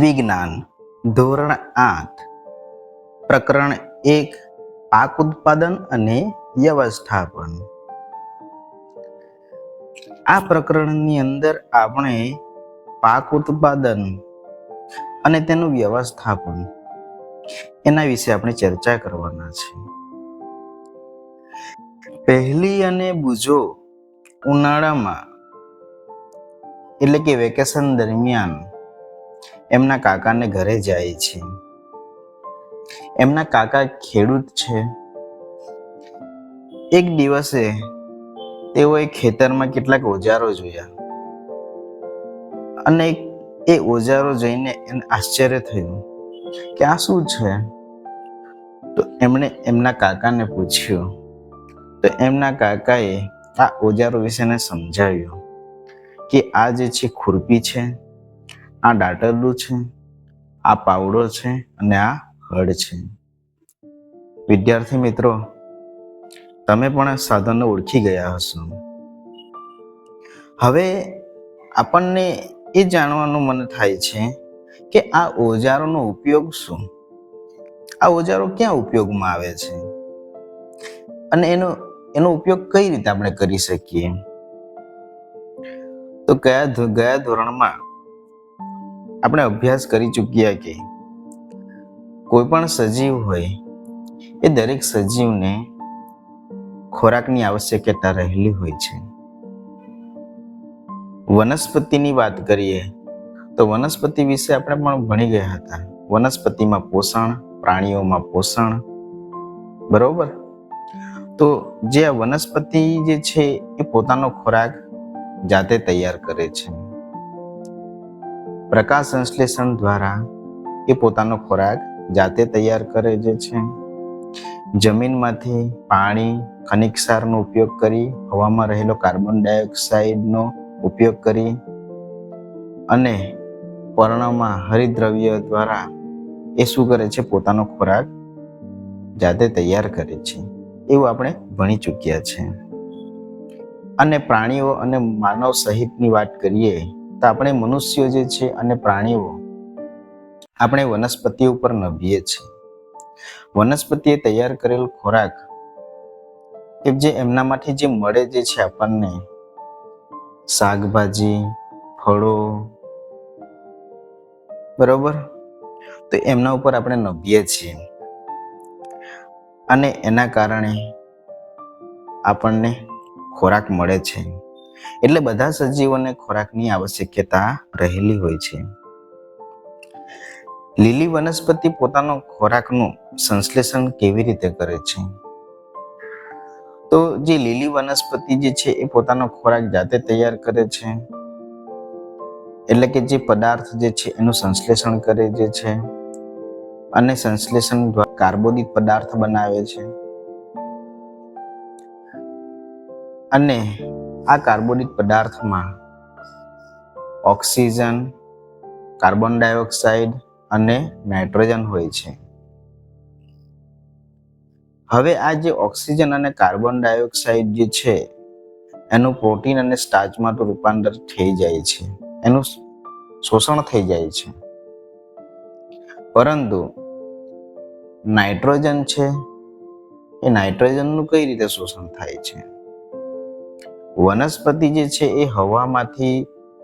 વિજ્ઞાન ધોરણ 8 પ્રકરણ 1 પાક ઉત્પાદન અને વ્યવસ્થાપન. આ પ્રકરણની અંદર આપણે પાક ઉત્પાદન અને તેનું વ્યવસ્થાપન એના વિશે આપણે ચર્ચા કરવાના છે. પહેલી અને બીજો ઉનાળામાં એટલે કે વેકેશન દરમિયાન એમના કાકાને ઘરે જાય છે. એમના કાકા ખેડૂત છે. એક દિવસે તેઓએ ખેતરમાં કેટલાક ઓજારો જોયા અને એ ઓજારો જોઈને એને આશ્ચર્ય થયું કે આ શું છે. તો એમણે એમના કાકાને પૂછ્યું. તો એમના કાકાએ આ ઓજારો વિશે એને સમજાવ્યું કે આ જે છે ખુરપી છે, આ દાટરડું છે, આ પાવડો છે અને આ હળ છે. વિદ્યાર્થી મિત્રો, તમે પણ આ સાધનો ઓળખી ગયા હશો. હવે આપણને એ જાણવાનું મન થાય છે કે આ ઓજારોનો ઉપયોગ શું? આ ઓજારો ક્યાં ઉપયોગમાં આવે છે અને એનો ઉપયોગ કઈ રીતે આપણે કરી શકીએ? તો ગયા ધોરણમાં આપણે અભ્યાસ કરી ચૂક્યા કે કોઈ પણ સજીવ હોય એ દરેક સજીવને ખોરાકની આવશ્યકતા રહેલી હોય છે. વનસ્પતિની વાત કરીએ તો વનસ્પતિ વિશે આપણે પણ ભણી ગયા હતા. વનસ્પતિમાં પોષણ, પ્રાણીઓમાં પોષણ, બરોબર? તો જે આ વનસ્પતિ જે છે એ પોતાનો ખોરાક જાતે તૈયાર કરે છે. પ્રકાશ સંશ્લેષણ દ્વારા એ પોતાનો ખોરાક જાતે તૈયાર કરે છે. જમીનમાંથી પાણી, ખનિજ ક્ષારનો ઉપયોગ કરી, હવામાં રહેલો કાર્બન ડાયોક્સાઇડનો ઉપયોગ કરી અને પર્ણમાં હરિતદ્રવ્ય દ્વારા એ શું કરે છે? પોતાનો ખોરાક જાતે તૈયાર કરે છે. એવું આપણે ભણી ચૂક્યા છે. અને પ્રાણીઓ અને માનવ સહિતની વાત કરીએ તો આપણે મનુષ્યો જે છે અને પ્રાણીઓ આપણે વનસ્પતિ ઉપર નભીએ છીએ. વનસ્પતિએ તૈયાર કરેલ ખોરાક કે જે એમનામાંથી જે મળે જે છે આપણને શાકભાજી, ફળો, બરોબર? તો એમના ઉપર આપણે નભીએ છીએ અને એના કારણે આપણને ખોરાક મળે છે. એટલે બધા સજીવોને ખોરાકની આવશ્યકતા રહેલી હોય છે. લીલી વનસ્પતિ પોતાનો ખોરાકનું સંશ્લેષણ કેવી રીતે કરે છે? તો જે લીલી વનસ્પતિ જે છે એ પોતાનો ખોરાક જાતે તૈયાર કરે છે. એટલે કે જે પદાર્થ જે છે એનું સંશ્લેષણ કરે જે છે અને સંશ્લેષણ દ્વારા કાર્બોદિત પદાર્થ બનાવે છે. અને આ કાર્બોદિત પદાર્થમાં ઓક્સિજન, કાર્બન ડાયોક્સાઇડ અને નાઇટ્રોજન હોય છે. હવે આ જે ઓક્સિજન અને કાર્બન ડાયોક્સાઇડ જે છે એનું પ્રોટીન અને સ્ટાર્ચમાં તો રૂપાંતર થઈ જાય છે, એનું શોષણ થઈ જાય છે. પરંતુ નાઇટ્રોજન છે એ નાઇટ્રોજનનું કઈ રીતે શોષણ થાય છે? વનસ્પતિ જે છે એ હવામાંથી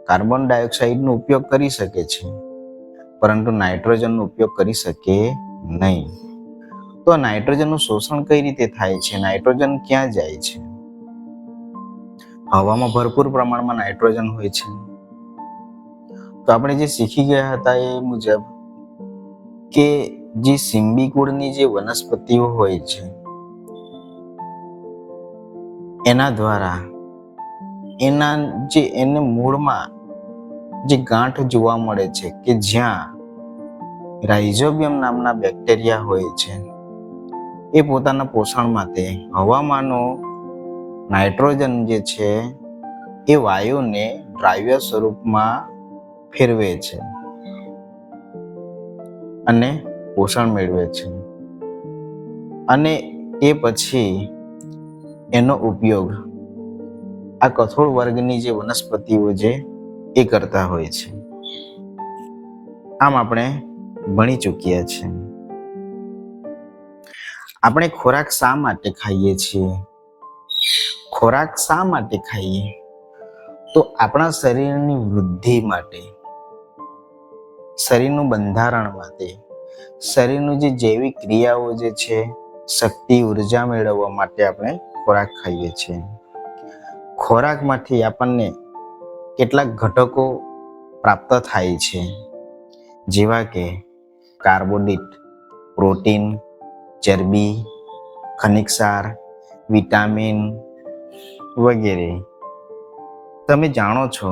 કાર્બન ડાયોક્સાઇડનો ઉપયોગ કરી શકે છે, પરંતુ નાઇટ્રોજનનો ઉપયોગ કરી શકે નહીં. તો નાઇટ્રોજનનું શોષણ કઈ રીતે થાય છે? નાઇટ્રોજન ક્યાં જાય છે? હવામાં ભરપૂર પ્રમાણમાં નાઇટ્રોજન હોય છે. તો આપણે જે શીખી ગયા હતા એ મુજબ કે જે સિંબી કુળની જે વનસ્પતિઓ હોય છે એના દ્વારા એને મૂળમાં જે ગાંઠ જોવા મળે છે કે જ્યાં રાઇઝોબિયમ નામના બેક્ટેરિયા હોય છે એ પોતાના પોષણ માટે હવામાંનો નાઇટ્રોજન જે છે એ વાયુને દ્રાવ્ય સ્વરૂપમાં ફેરવે છે અને પોષણ મેળવે છે. અને એ પછી એનો ઉપયોગ આ કઠોળ વર્ગની જે વનસ્પતિઓ છે એ કરતા હોય છે. આમ આપણે ભણી ચૂક્યા છીએ. આપણે ખોરાક શા માટે ખાઈએ છીએ? ખોરાક શા માટે ખાઈએ? તો આપણા શરીરની વૃદ્ધિ માટે, શરીરનું બંધારણ માટે, શરીરનું જે જૈવિક ક્રિયાઓ જે છે, શક્તિ ઉર્જા મેળવવા માટે આપણે ખોરાક ખાઈએ છીએ. ખોરાકમાંથી આપણને કેટલાક ઘટકો પ્રાપ્ત થાય છે, જેવા કે કાર્બોહાઈડ્રેટ, પ્રોટીન, ચરબી, ખનિજ ક્ષાર, વિટામિન વગેરે. તમે જાણો છો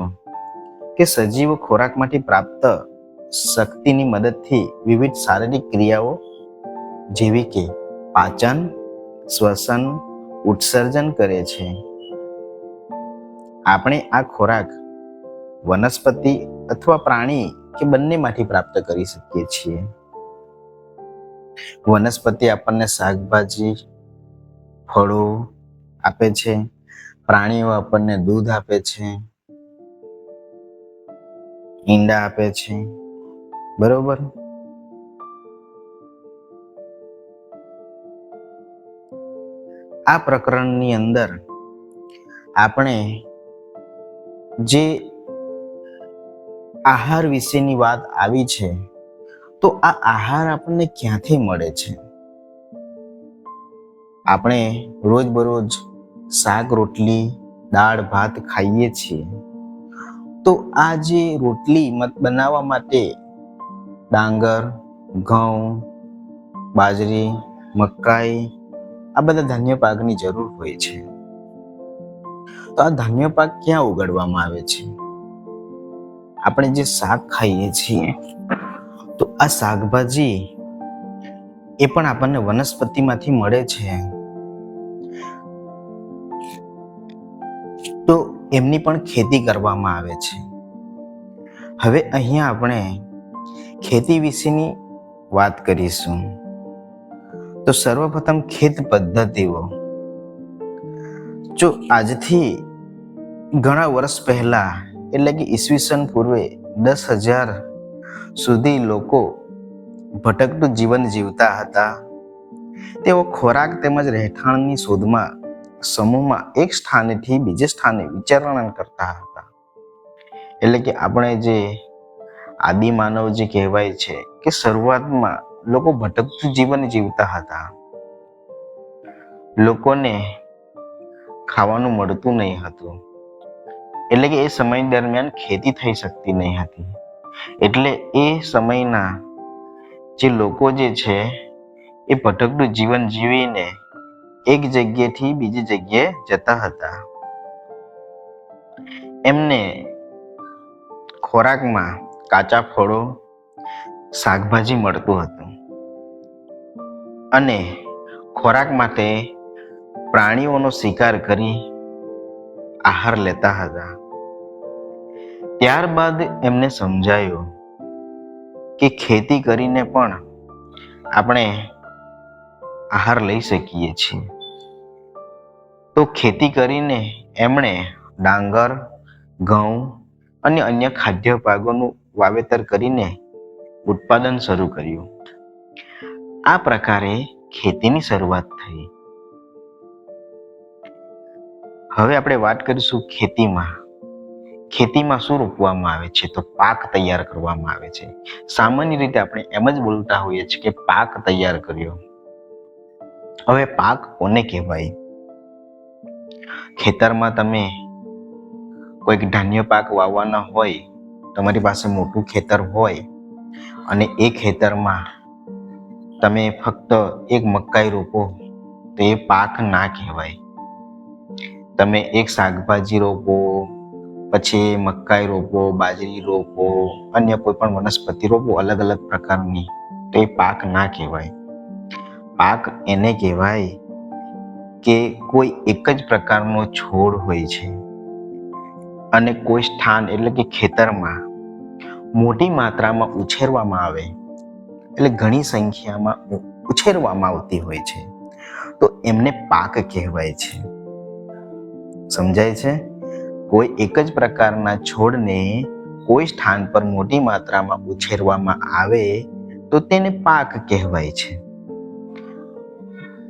કે સજીવો ખોરાકમાંથી પ્રાપ્ત શક્તિની મદદથી વિવિધ શારીરિક ક્રિયાઓ જેવી કે પાચન, શ્વસન, ઉત્સર્જન કરે છે. આપણે આ ખોરાક વનસ્પતિ અથવા પ્રાણી કે બંનેમાંથી પ્રાપ્ત કરી શકીએ છીએ. વનસ્પતિ આપણને શાકભાજી, ફળો આપે છે. પ્રાણીઓ આપણને દૂધ આપે છે, ઈંડા આપે છે. બરોબર. આ પ્રકરણની અંદર આપણે જે આહાર વિશેની વાત આવી છે, તો આ આહાર આપણને ક્યાંથી મળે છે? આપણે રોજબરોજ શાક રોટલી, દાળ ભાત ખાઈએ છીએ. તો આ જે રોટલી બનાવવા માટે ડાંગર, ઘઉં, બાજરી, મકાઈ આ બધા ધાન્ય પાકની જરૂર હોય છે. તો આ ધાન્ય પાક ક્યાં ઉગાડવામાં આવે છે? આપણે જે શાક ખાઈએ છીએ, તો આ શાકભાજી એ પણ આપણને વનસ્પતિમાંથી મળે છે. તો એમની પણ ખેતી કરવામાં આવે છે. હવે અહીંયા આપણે ખેતી વિશેની વાત કરીશું. તો સર્વપ્રથમ ખેત પદ્ધતિઓ. જો આજથી ઘણા વર્ષ પહેલા, એટલે કે ઈસવીસન પૂર્વે 10,000 સુધી લોકો ભટકતું જીવન જીવતા હતા. તેઓ ખોરાક તેમજ રહેઠાણની શોધમાં સમૂહમાં એક સ્થાનેથી બીજે સ્થાને વિચરણ કરતા હતા. એટલે કે આપણે જે આદિમાનવ જે કહેવાય છે, કે શરૂઆતમાં લોકો ભટકતું જીવન જીવતા હતા. લોકોને ખાવાનું મળતું નહીં હતું. એટલે કે એ સમય દરમિયાન ખેતી થઈ શકતી નહીં હતી. એટલે એ સમયના જે લોકો જે છે, એ ભટકતું જીવન જીવીને એક જગ્યાએથી બીજી જગ્યાએ જતા હતા. એમને ખોરાકમાં કાચા ફળો, શાકભાજી મળતું હતું અને ખોરાક માટે પ્રાણીઓનો શિકાર કરી આહાર લેતા હતા. ત્યારબાદ એમને સમજાયું કે ખેતી કરીને પણ આપણે આહાર લઈ શકીએ છીએ. તો ખેતી કરીને એમણે ડાંગર, ઘઉં અને અન્ય ખાદ્ય પાકોનું વાવેતર કરીને ઉત્પાદન શરૂ કર્યું. આ પ્રકારે ખેતીની શરૂઆત થઈ. હવે આપણે વાત કરીશું ખેતીમાં. ખેતીમાં શું રોપવામાં આવે છે? તો પાક તૈયાર કરવામાં આવે છે. સામાન્ય રીતે આપણે એમ જ બોલતા હોઈએ છીએ કે પાક તૈયાર કર્યો. હવે પાક કોને કહેવાય? ખેતરમાં તમે કોઈક ધાન્ય પાક વાવવાના હોય, તમારી પાસે મોટું ખેતર હોય અને એ ખેતરમાં તમે ફક્ત એક મકાઈ રોપો, તો એ પાક ના કહેવાય. તમે એક શાકભાજી રોપો, પછી મકાઈ રોપો, બાજરી રોપો, અન્ય કોઈ પણ વનસ્પતિ રોપો અલગ અલગ પ્રકારની, તો એ પાક ના કહેવાય. પાક એને કહેવાય કે કોઈ એક જ પ્રકારનો છોડ હોય છે અને કોઈ સ્થાન એટલે કે ખેતરમાં મોટી માત્રામાં ઉછેરવામાં આવે, એટલે ઘણી સંખ્યામાં ઉછેરવામાં આવતી હોય છે, તો એમને પાક કહેવાય છે. સમજાય છે? કોઈ એક જ પ્રકારના છોડને કોઈ સ્થાન પર મોટી માત્રામાં ઉછેરવામાં આવે તો તેને પાક કહેવાય છે.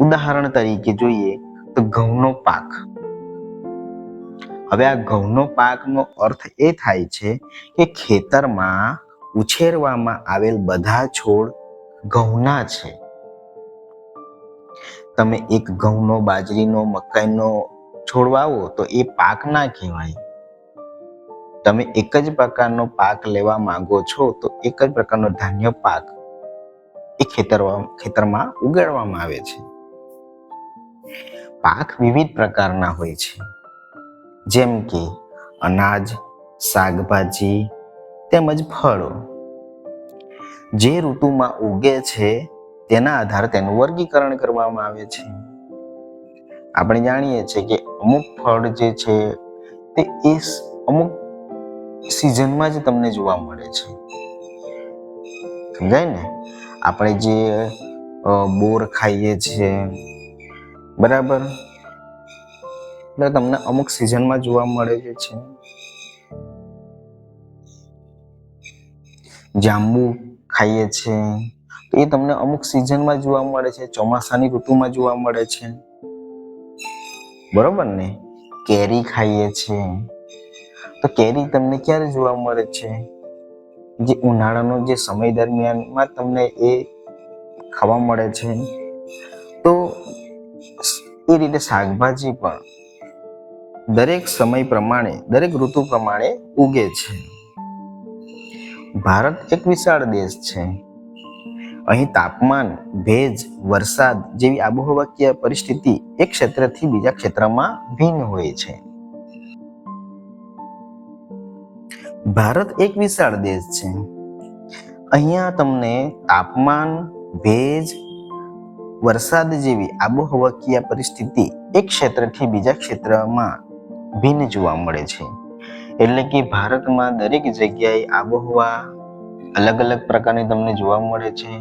ઉદાહરણ તરીકે જોઈએ તો ઘઉંનો પાક. હવે આ ઘઉંનો પાકનો અર્થ એ થાય છે કે ખેતરમાં ઉછેરવામાં આવેલ બધા છોડ ઘઉંના છે. તમે એક ઘઉંનો, બાજરીનો, મકાઈનો છોડ વાવો તો એ પાક ના કહેવાય. તમે એક જ પ્રકારનો પાક લેવા માંગો છો તો એક જ પ્રકારનો ધાન્ય પાક એ ખેતરમાં ઉગાડવામાં આવે છે. પાક વિવિધ પ્રકારના હોય છે, જેમ કે અનાજ, શાકભાજી તેમજ ફળો. જે ઋતુમાં ઉગે છે તેના આધારે તેનું વર્ગીકરણ કરવામાં આવે છે. આપણે જાણીએ છીએ કે અમુક ફળ જે છે તે અમુક સિઝનમાં જ તમને જોવા મળે છે. સમજાય ને? આપણે જે બોર ખાઈએ છીએ, બરાબર, એટલે તમને અમુક સિઝનમાં જોવા મળે છે. જાંબુ ખાઈએ છીએ તો એ તમને અમુક સિઝનમાં જોવા મળે છે, ચોમાસાની ઋતુમાં જોવા મળે છે, બરોબર ને? કેરી ખાઈએ છીએ તો કેરી તમને ક્યારે જોવા મળે છે? જે ઉનાળાનો જે સમય દરમિયાનમાં તમને એ ખાવા મળે છે. તો એ રીતે શાકભાજી પણ દરેક સમય પ્રમાણે, દરેક ઋતુ પ્રમાણે ઉગે છે. ભારત એક વિશાળ દેશ છે. અહીં તાપમાન, ભેજ, વરસાદ જેવી આબોહવાકીય પરિસ્થિતિ એક ક્ષેત્રથી બીજા ક્ષેત્રમાં ભિન્ન હોય છે. ભારત એક વિશાળ દેશ છે. અહીંયા તમને તાપમાન, ભેજ, વરસાદ જેવી આબોહવાકીય પરિસ્થિતિ એક ક્ષેત્રથી બીજા ક્ષેત્રમાં ભિન્ન જોવા મળે છે. એટલે કે ભારતમાં દરેક જગ્યાએ આબોહવા અલગ અલગ પ્રકારની તમને જોવા મળે છે.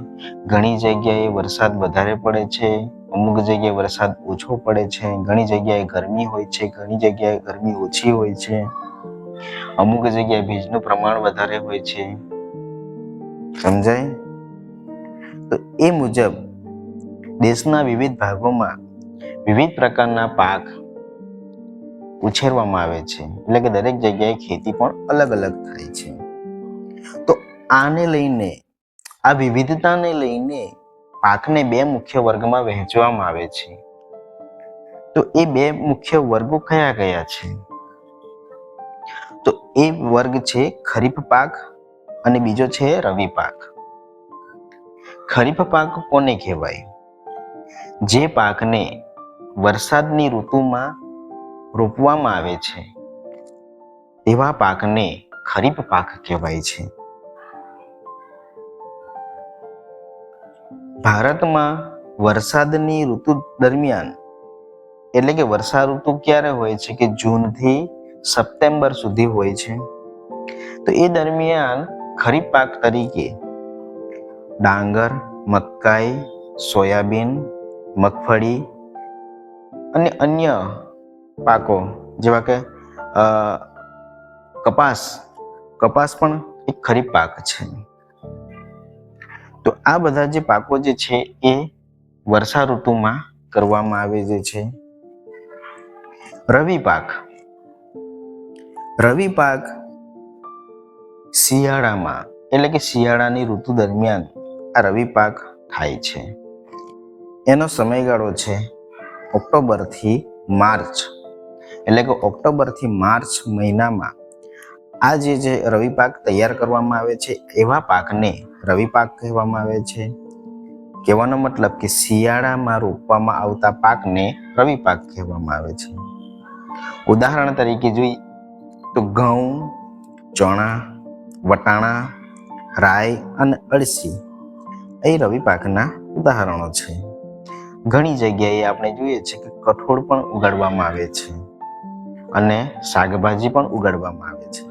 ઘણી જગ્યાએ વરસાદ વધારે પડે છે, અમુક જગ્યાએ વરસાદ ઓછો પડે છે, ઘણી જગ્યાએ ગરમી હોય છે, ઘણી જગ્યાએ ગરમી ઓછી હોય છે, અમુક જગ્યાએ ભેજનું પ્રમાણ વધારે હોય છે. સમજાય? તો એ મુજબ દેશના વિવિધ ભાગોમાં વિવિધ પ્રકારના પાક ઉછેરવામાં આવે છે. એટલે કે દરેક જગ્યાએ ખેતી પણ અલગ અલગ થાય છે. તો આને લઈને, આ વિવિધતાને લઈને પાકને બે મુખ્ય વર્ગમાં વહેંચવામાં આવે છે. તો એ બે મુખ્ય વર્ગો કયા કયા છે? તો એ વર્ગ છે ખરીફ પાક અને બીજો છે રવિ પાક. ખરીફ પાક કોને કહેવાય? જે પાકને વરસાદની ઋતુમાં રોપવામાં આવે છે એવા પાકને ખરીફ પાક કહેવાય છે. ભારતમાં વરસાદની ઋતુ દરમિયાન, એટલે કે વર્ષા ઋતુ ક્યારે હોય છે કે જૂનથી સપ્ટેમ્બર સુધી હોય છે. તો એ દરમિયાન ખરીફ પાક તરીકે ડાંગર, મકાઈ, સોયાબીન, મગફળી અને અન્ય પાકો જેવા કે કપાસ પણ એક ખરીફ પાક છે. તો આ બધા જે પાકો જે છે એ વર્ષા ઋતુમાં કરવામાં આવે છે. રવિ પાક શિયાળામાં, એટલે કે શિયાળાની ઋતુ દરમિયાન આ રવિ પાક થાય છે. એનો સમયગાળો છે ઓક્ટોબરથી માર્ચ. એટલે કે ઓક્ટોબરથી માર્ચ મહિનામાં આ જે રવિ પાક તૈયાર કરવામાં આવે છે એવા પાકને રવિ પાક કહેવામાં આવે છે. કહેવાનો મતલબ કે શિયાળામાં રોપવામાં આવતા પાકને રવિ પાક કહેવામાં આવે છે. ઉદાહરણ તરીકે જોઈએ તો ઘઉં, ચણા, વટાણા, રાઈ અને અળસી એ રવિ પાકના ઉદાહરણો છે. ઘણી જગ્યાએ આપણે જોઈએ છીએ કે કઠોળ પણ ઉગાડવામાં આવે છે અને શાકભાજી પણ ઉગાડવામાં આવે છે.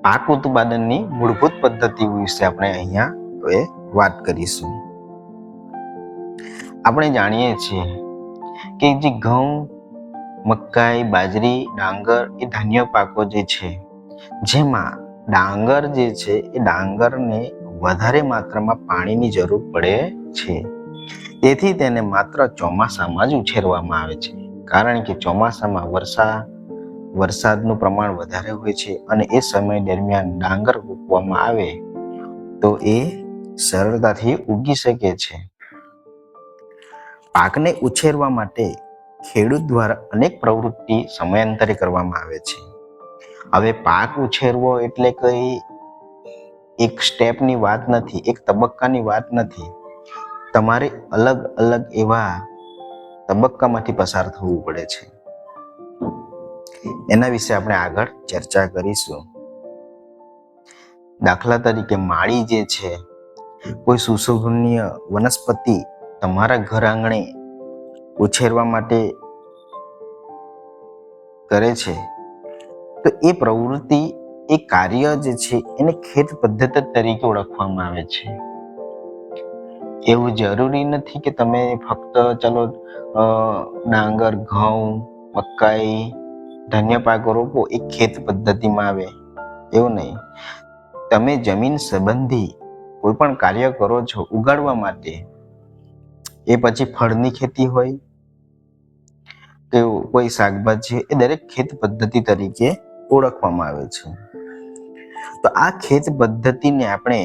પાક ઉત્પાદનની મૂળભૂત પદ્ધતિઓ વિશે આપણે અહીંયા હવે વાત કરીશું. આપણે જાણીએ છીએ કે જે ઘઉં, મકાઈ, બાજરી, ડાંગર એ ધાન્ય પાકો જે છે જેમાં ડાંગર જે છે એ ડાંગરને વધારે માત્રામાં પાણીની જરૂર પડે છે. તેથી તેને માત્ર ચોમાસામાં જ ઉછેરવામાં આવે છે, કારણ કે ચોમાસામાં વરસાદનું પ્રમાણ વધારે હોય છે અને એ સમય દરમિયાન ડાંગર રોપવામાં આવે તો એ સરળતાથી ઉગી શકે છે. પાકને ઉછેરવા માટે ખેડૂત દ્વારા અનેક પ્રવૃત્તિ સમયાંતરે કરવામાં આવે છે. હવે પાક ઉછેરવો એટલે કઈ એક સ્ટેપની વાત નથી, એક તબક્કાની વાત નથી. તમારે અલગ અલગ એવા તબક્કામાંથી પસાર થવું પડે છે. એના વિશે આપણે આગળ ચર્ચા કરીશું. દાખલા તરીકે માળી જે છે, કોઈ સુશોભનીય વનસ્પતિ તમારા ઘર આંગણે ઉછેરવા માટે કરે છે તો એ પ્રવૃત્તિ, એ કાર્ય જે છે એને ખેત પદ્ધતિ તરીકે ઓળખવામાં આવે છે. એવું જરૂરી નથી કે તમે ફક્ત ચલો ડાંગર, ઘઉં, મકાઈ, ધાન્ય પાકો રોપો એ ખેત પદ્ધતિમાં આવે, એવું નહીં. તમે જમીન સંબંધી કોઈ પણ કાર્ય કરો છો ઉગાડવા માટે, એ પછી ફળની ખેતી હોય કે કોઈ શાકભાજી, એ દરેક ખેત પદ્ધતિ તરીકે ઓળખવામાં આવે છે. તો આ ખેત પદ્ધતિને આપણે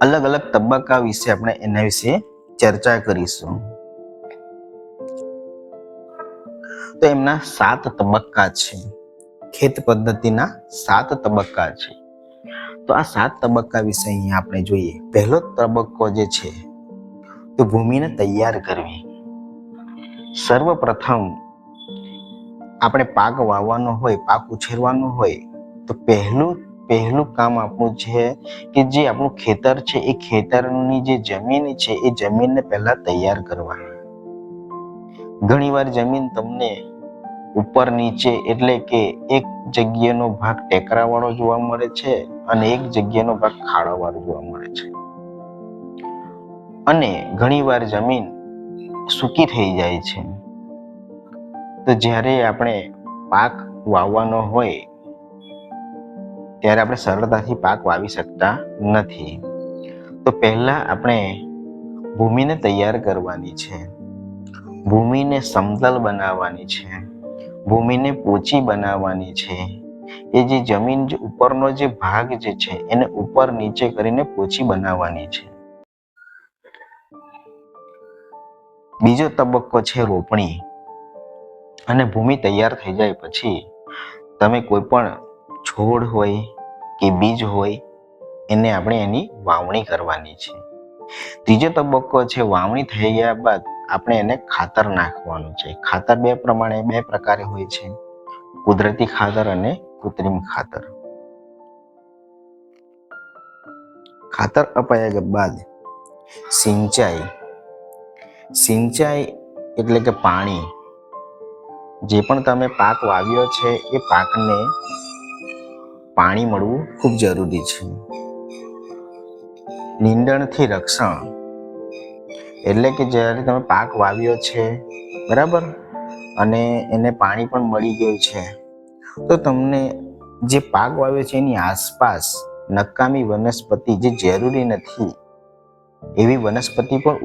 અલગ અલગ તબક્કા વિશે આપણે એના વિશે ચર્ચા કરીશું. તો એમના 7 તબક્કા છે. ખેત પદ્ધતિના 7 તબક્કા છે. તો આ 7 તબક્કા વિશે અહીંયા આપણે જોઈએ. પહેલો તબક્કો જે છે તો ભૂમિને તૈયાર કરવી. સર્વપ્રથમ આપણે પાક વાવવાનો હોય, પાક ઉછેરવાનો હોય તો પહેલું કામ આપણું છે કે જે આપણું ખેતર છે, એ ખેતરની જે જમીન છે એ જમીનને પહેલા તૈયાર કરવાની. ઘણીવાર જમીન તમને ઉપર નીચે એટલે કે એક જગ્યાનો ભાગ ટેકરાવાળો જોવા મળે છે અને એક જગ્યાનો ભાગ ખાડાવાળો જોવા મળે છે. અને ઘણીવાર જમીન સૂકી થઈ જાય છે. તો જ્યારે આપણે પાક વાવવાનો હોય ત્યારે આપણે સરળતાથી પાક વાવી શકતા નથી. તો પહેલા આપણે ભૂમિને તૈયાર કરવાની છે, ભૂમિને સમતલ બનાવવાની છે, ભૂમિને પોચી બનાવવાની છે. એ જે જમીન ઉપરનો જે ભાગ જે છે એને ઉપર નીચે કરીને પોચી બનાવવાની છે. બીજો તબક્કો છે રોપણી. અને ભૂમિ તૈયાર થઈ જાય પછી તમે કોઈ પણ છોડ હોય કે બીજ હોય એને આપણે એની વાવણી કરવાની છે. ત્રીજો તબક્કો છે વાવણી થઈ ગયા બાદ આપણે એને ખાતર નાખવાનું છે. ખાતર બે પ્રકારે હોય છે, કુદરતી ખાતર અને કૃત્રિમ ખાતર. ખાતર અપાયા બાદ સિંચાઈ એટલે કે પાણી. જે પણ તમે પાક વાવ્યો છે એ પાકને પાણી મળવું ખૂબ જરૂરી છે. નીંદણથી રક્ષણ એટલે કે જ્યારે તમે પાક વાવ્યો છે, બરાબર, અને એને પાણી પણ મળી ગયું છે, તો તમને જે પાક વાવ્યો છે એની આસપાસ નકામી વનસ્પતિ, જે જરૂરી નથી એવી વનસ્પતિ પણ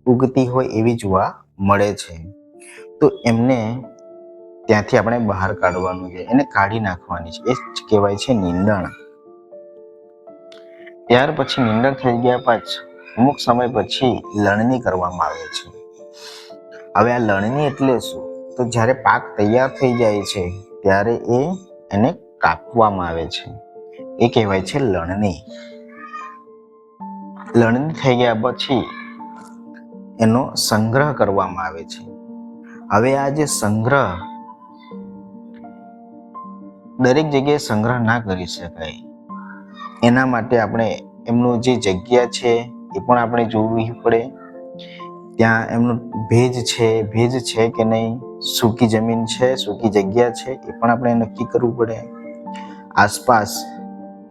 ઉગતી હોય એવી જોવા મળે છે. તો એમને ત્યાંથી આપણે બહાર કાઢવાનું છે, એને કાઢી નાખવાની છે. એ જ કહેવાય છે નીંદણ. ત્યાર પછી નીંદણ થઈ ગયા પછી અમુક સમય પછી લણણી કરવામાં આવે છે. હવે આ લણણી એટલે શું? તો જ્યારે પાક તૈયાર થઈ જાય છે ત્યારે એને કાપવામાં આવે છે. એ કહેવાય છે લણણી. લણણી થઈ ગયા પછી એનો સંગ્રહ કરવામાં આવે છે. હવે આ જે સંગ્રહ, દરેક જગ્યાએ સંગ્રહ ના કરી શકાય. એના માટે આપણે એમનું જે જગ્યા છે એ પણ આપણે જોવી પડે. ત્યાં એમનું ભેજ છે કે નહીં, સૂકી જમીન છે, સૂકી જગ્યા છે, એ પણ આપણે નક્કી કરવું પડે. આસપાસ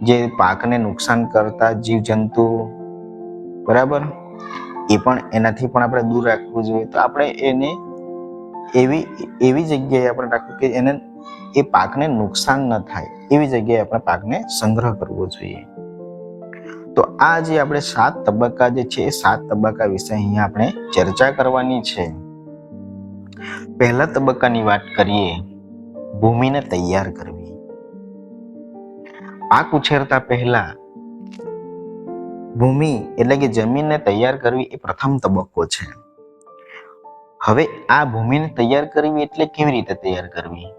જે પાકને નુકસાન કરતા જીવજંતુ, બરાબર, એ પણ એનાથી પણ આપણે દૂર રાખવું જોઈએ. તો આપણે એને એવી જગ્યાએ આપણે રાખવું કે એને એ પાકને નુકસાન ન થાય એવી જગ્યાએ આપણે પાકને સંગ્રહ કરવો જોઈએ. તો આ જે આપણે 7 તબક્કા જે છે એ 7 તબક્કા વિશે અહીંયા આપણે ચર્ચા કરવાની છે. પહેલા તબક્કાની વાત કરીએ, ભૂમિને તૈયાર કરવી. પાક ઉછેરતા પહેલા ભૂમિ એટલે કે જમીનને તૈયાર કરવી એ પ્રથમ તબક્કો છે. હવે આ ભૂમિને તૈયાર કરવી એટલે કેવી રીતે તૈયાર કરવી?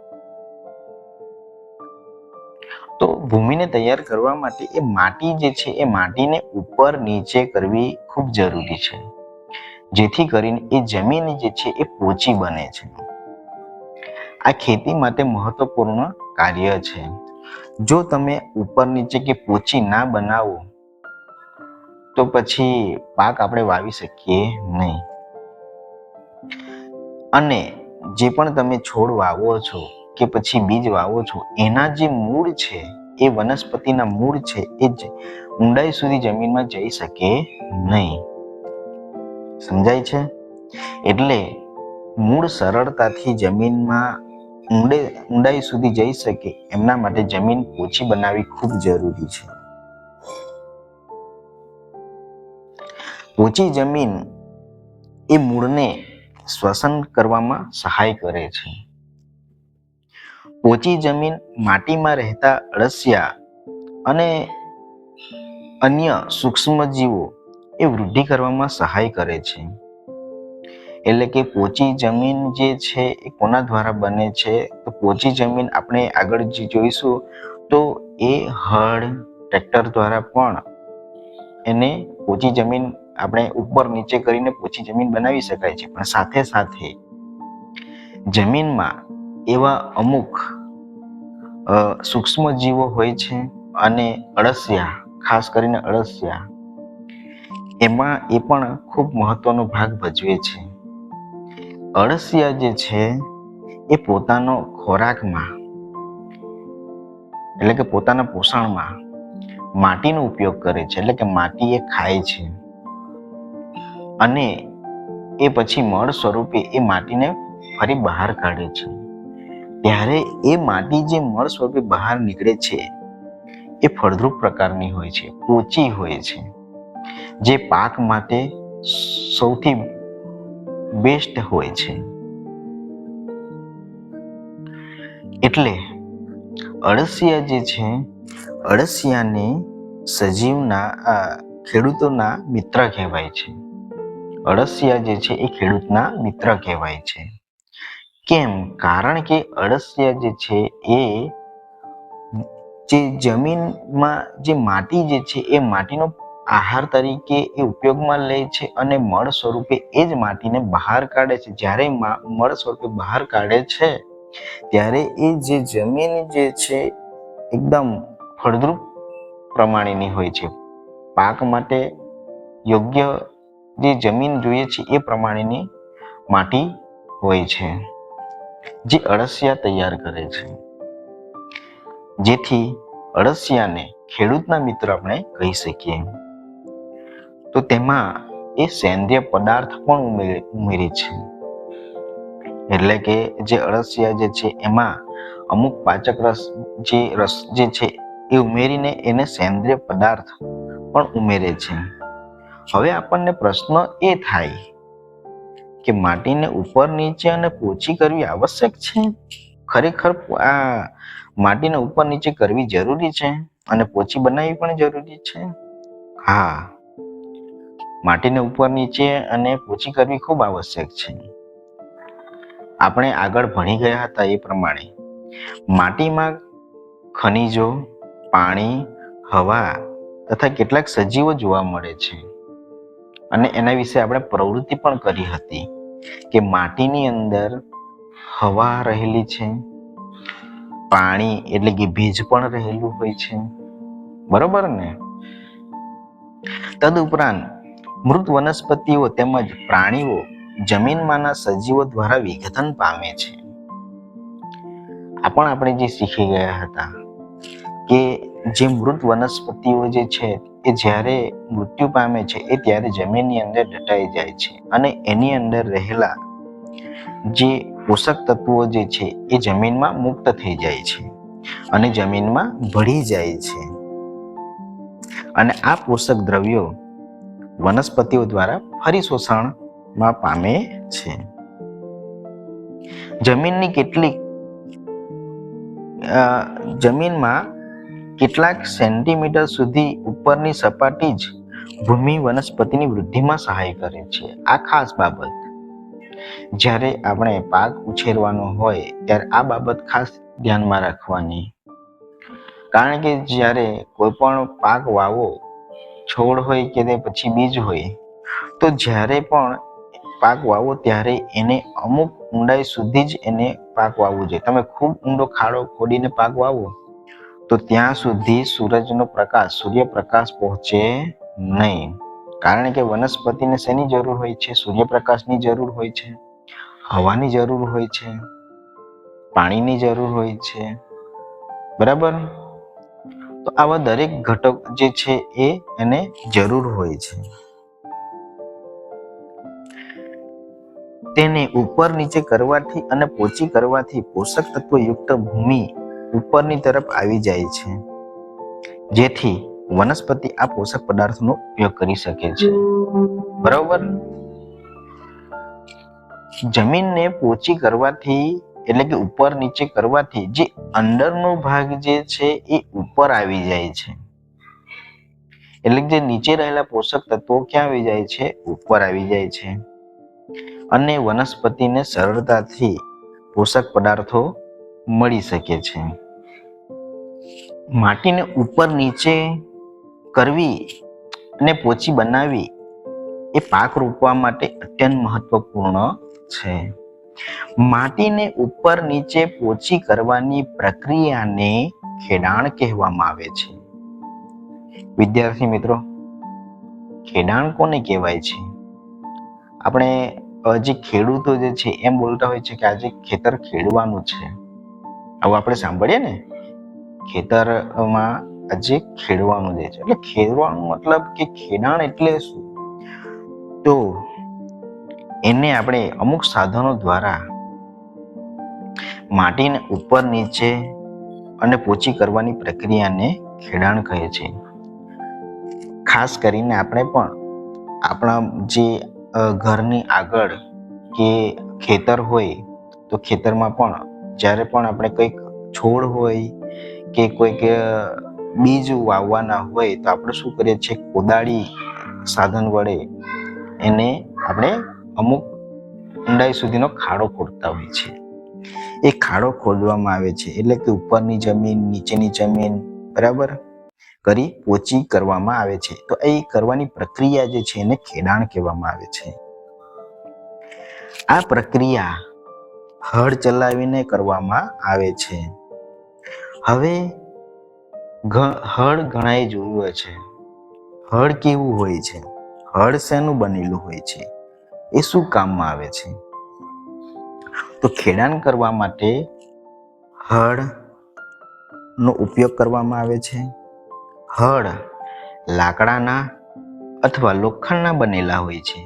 તો ભૂમિને તૈયાર કરવા માટે એ માટી જે છે એ માટીને ઉપર નીચે કરવી ખૂબ જરૂરી છે, જેથી કરીને એ જમીન જે છે એ પોચી બને છે. આ ખેતી માટે મહત્વપૂર્ણ કાર્ય છે. જો તમે ઉપર નીચે કે પોચી ના બનાવો તો પછી પાક આપણે વાવી શકીએ નહીં. અને જે પણ તમે છોડ વાવો છો કે પછી બીજ વાવો છો, એના જે મૂળ છે, એ વનસ્પતિના મૂળ છે, એ જ ઊંડાઈ સુધી જમીનમાં જઈ શકે નહીં. સમજાય છે? એટલે મૂળ સરળતાથી જમીનમાં ઊંડાઈ સુધી જઈ શકે એમના માટે જમીન પોચી બનાવવી ખૂબ જરૂરી છે. પોચી જમીન એ મૂળને શ્વસન કરવામાં સહાય કરે છે. પોચી જમીન માટીમાં રહેતા અળસિયા અને અન્ય સૂક્ષ્મ જીવો એ વૃદ્ધિ કરવામાં સહાય કરે છે. એટલે કે પોચી જમીન જે છે એ કોના દ્વારા બને છે? તો પોચી જમીન આપણે આગળ જે જોઈશું તો એ હળ, ટ્રેક્ટર દ્વારા પણ એને પોચી જમીન આપણે ઉપર નીચે કરીને પોચી જમીન બનાવી શકાય છે. પણ સાથે સાથે જમીનમાં એવા અમુક સૂક્ષ્મ જીવો હોય છે અને અળસિયા, ખાસ કરીને અળસિયા, એમાં એ પણ ખૂબ મહત્વનો ભાગ ભજવે છે. અળસિયા જે છે એ પોતાનો ખોરાકમાં એટલે કે પોતાના પોષણમાં માટીનો ઉપયોગ કરે છે. એટલે કે માટી એ ખાય છે અને એ પછી મળ સ્વરૂપે એ માટીને ફરી બહાર કાઢે છે. ત્યારે એ માટી જે મળ સ્વરૂપે બહાર નીકળે છે એ ફળદ્રુપ પ્રકારની હોય છે, પોચી હોય છે, જે પાક માટે સૌથી બેસ્ટ હોય છે. એટલે અળસિયા જે છે, અળસિયાને ખેડૂતોના મિત્ર કહેવાય છે. અળસિયા જે છે એ ખેડૂતના મિત્ર કહેવાય છે. કેમ? કારણ કે અળસિયા જે છે એ જે જમીનમાં જે માટી જે છે એ માટીનો આહાર તરીકે એ ઉપયોગમાં લે છે અને મળ સ્વરૂપે એ જ માટીને બહાર કાઢે છે. જ્યારે મળ સ્વરૂપે બહાર કાઢે છે ત્યારે એ જે જમીન જે છે એકદમ ફળદ્રુપ પ્રમાણેની હોય છે. પાક માટે યોગ્ય જે જમીન જોઈએ છે એ પ્રમાણેની માટી હોય છે, જે અળસિયા તૈયાર કરે છે. જેથી અળસિયાને ખેડૂતના મિત્ર આપણે કહી શકીએ. તો તેમાં એ સેન્દ્રિય પદાર્થ પણ ઉમેરે છે. એટલે કે જે અળસિયા જે છે એમાં અમુક પાચક રસ જે છે એ ઉમેરીને એને સેન્દ્રિય પદાર્થ પણ ઉમેરે છે. હવે આપણને પ્રશ્ન એ થાય કે માટીને ઉપર નીચે અને પોચી કરવી આવશ્યક છે? ખરેખર આ માટીને ઉપર નીચે કરવી જરૂરી છે અને પોચી બનાવવી પણ જરૂરી છે? હા, માટીને ઉપર નીચે અને પોચી કરવી ખૂબ આવશ્યક છે. આપણે આગળ ભણી ગયા હતા એ પ્રમાણે માટીમાં ખનિજો, પાણી, હવા તથા કેટલાક સજીવો જોવા મળે છે. અને એના વિશે આપણે પ્રવૃત્તિ પણ કરી હતી કે માટીની અંદર હવા રહેલી છે, પાણી એટલે કે ભેજ પણ રહેલું હોય છે. બરોબર ને? તદુપરાંત મૃત વનસ્પતિઓ તેમજ પ્રાણીઓ જમીનમાંના સજીવો દ્વારા વિઘટન પામે છે. આ પણ આપણે જે શીખી ગયા હતા કે જે મૃત વનસ્પતિઓ જે છે એ જ્યારે મૃત્યુ પામે છે એ ત્યારે જમીનની અંદર દટાઈ જાય છે અને એની અંદર રહેલા જે પોષક તત્વો જે છે એ જમીનમાં મુક્ત થઈ જાય છે અને જમીનમાં ભળી જાય છે અને આ પોષક દ્રવ્યો વનસ્પતિઓ દ્વારા ફરી શોષણમાં પામે છે. જમીનમાં કેટલાક સેન્ટીમીટર સુધી ઉપરની સપાટી જ ભૂમિ વનસ્પતિની વૃદ્ધિમાં સહાય કરે છે. આ ખાસ બાબત જ્યારે આપણે પાક ઉછેરવાનો હોય ત્યારે આ બાબત ખાસ ધ્યાનમાં રાખવાની. કારણ કે જ્યારે કોઈ પણ પાક વાવો, છોડ હોય કે તે પછી બીજ હોય, તો જ્યારે પણ પાક વાવો ત્યારે એને અમુક ઊંડાઈ સુધી જ એને પાક વાવવો જોઈએ. તમે ખૂબ ઊંડો ખાડો ખોદીને પાક વાવો તો ત્યાં સુધી સૂર્યપ્રકાશ પહોંચે નહીં. કારણ કે વનસ્પતિને શેની જરૂર હોય છે? સૂર્યપ્રકાશની જરૂર હોય છે, હવાની જરૂર હોય છે, પાણીની જરૂર હોય છે. બરાબર? તો આવા દરેક ઘટક જે છે એને જરૂર હોય છે. તેને ઉપર નીચે કરવાથી અને પોચી કરવાથી પોષક તત્વો યુક્ત ભૂમિ ઉપરની તરફ આવી જાય છે, જેથી વનસ્પતિ આ પોષક પદાર્થનો ઉપયોગ કરી શકે છે. બરાબર? જમીનને પોચી કરવાથી એટલે કે ઉપર નીચે કરવાથી જે અંદરનો ભાગ જે છે એ ઉપર આવી જાય છે. એટલે જે નીચે રહેલા પોષક તત્વો ક્યાં આવી જાય છે? ઉપર આવી જાય છે અને વનસ્પતિને સરળતાથી પોષક પદાર્થો મળી શકે છે. માટીને ઉપર નીચે કરવી અને પોચી બનાવવી એ પાક રોપવા માટે અત્યંત મહત્વપૂર્ણ છે. માટીને ઉપર નીચે પોચી કરવાની પ્રક્રિયાને ખેડાણ કહેવામાં આવે છે. વિદ્યાર્થી મિત્રો, ખેડાણ કોને કહેવાય છે? આપણે જે ખેડૂતો જે છે એમ બોલતા હોય છે કે આજે ખેતર ખેડવાનું છે. આવું આપણે સાંભળીએ ને, ખેતરમાં આજે ખેડવાનું જે છે. એટલે ખેડવાનું મતલબ કે ખેડાણ એટલે શું? તો એને આપણે અમુક સાધનો દ્વારા માટીને ઉપર નીચે અને પોચી કરવાની પ્રક્રિયાને ખેડાણ કહે છે. ખાસ કરીને આપણે પણ આપણા જે ઘરની આગળ કે ખેતર હોય તો ખેતરમાં પણ જ્યારે પણ આપણે કંઈક છોડ હોય કે કોઈક બીજ વાવવાના હોય તો આપણે શું કરીએ છીએ? કોદાળી સાધન વડે એને આપણે અમુક ઊંડાઈ સુધીનો ખાડો ખોદતા હોય છે. એ ખાડો ખોદવામાં આવે છે એટલે કે ઉપરની જમીન, નીચેની જમીન બરાબર કરી પોચી કરવામાં આવે છે. તો એ કરવાની પ્રક્રિયા જે છે એને ખેડાણ કહેવામાં આવે છે. આ પ્રક્રિયા હળ ચલાવીને કરવામાં આવે છે. હવે હળ ઘણાએ જોયું છે. હળ કેવું હોય છે? હળ શેનું બનેલું હોય છે? એ શું કામમાં આવે છે? તો ખેડાણ કરવા માટે હળનો ઉપયોગ કરવામાં આવે છે. હળ લાકડાના અથવા લોખંડના બનેલા હોય છે.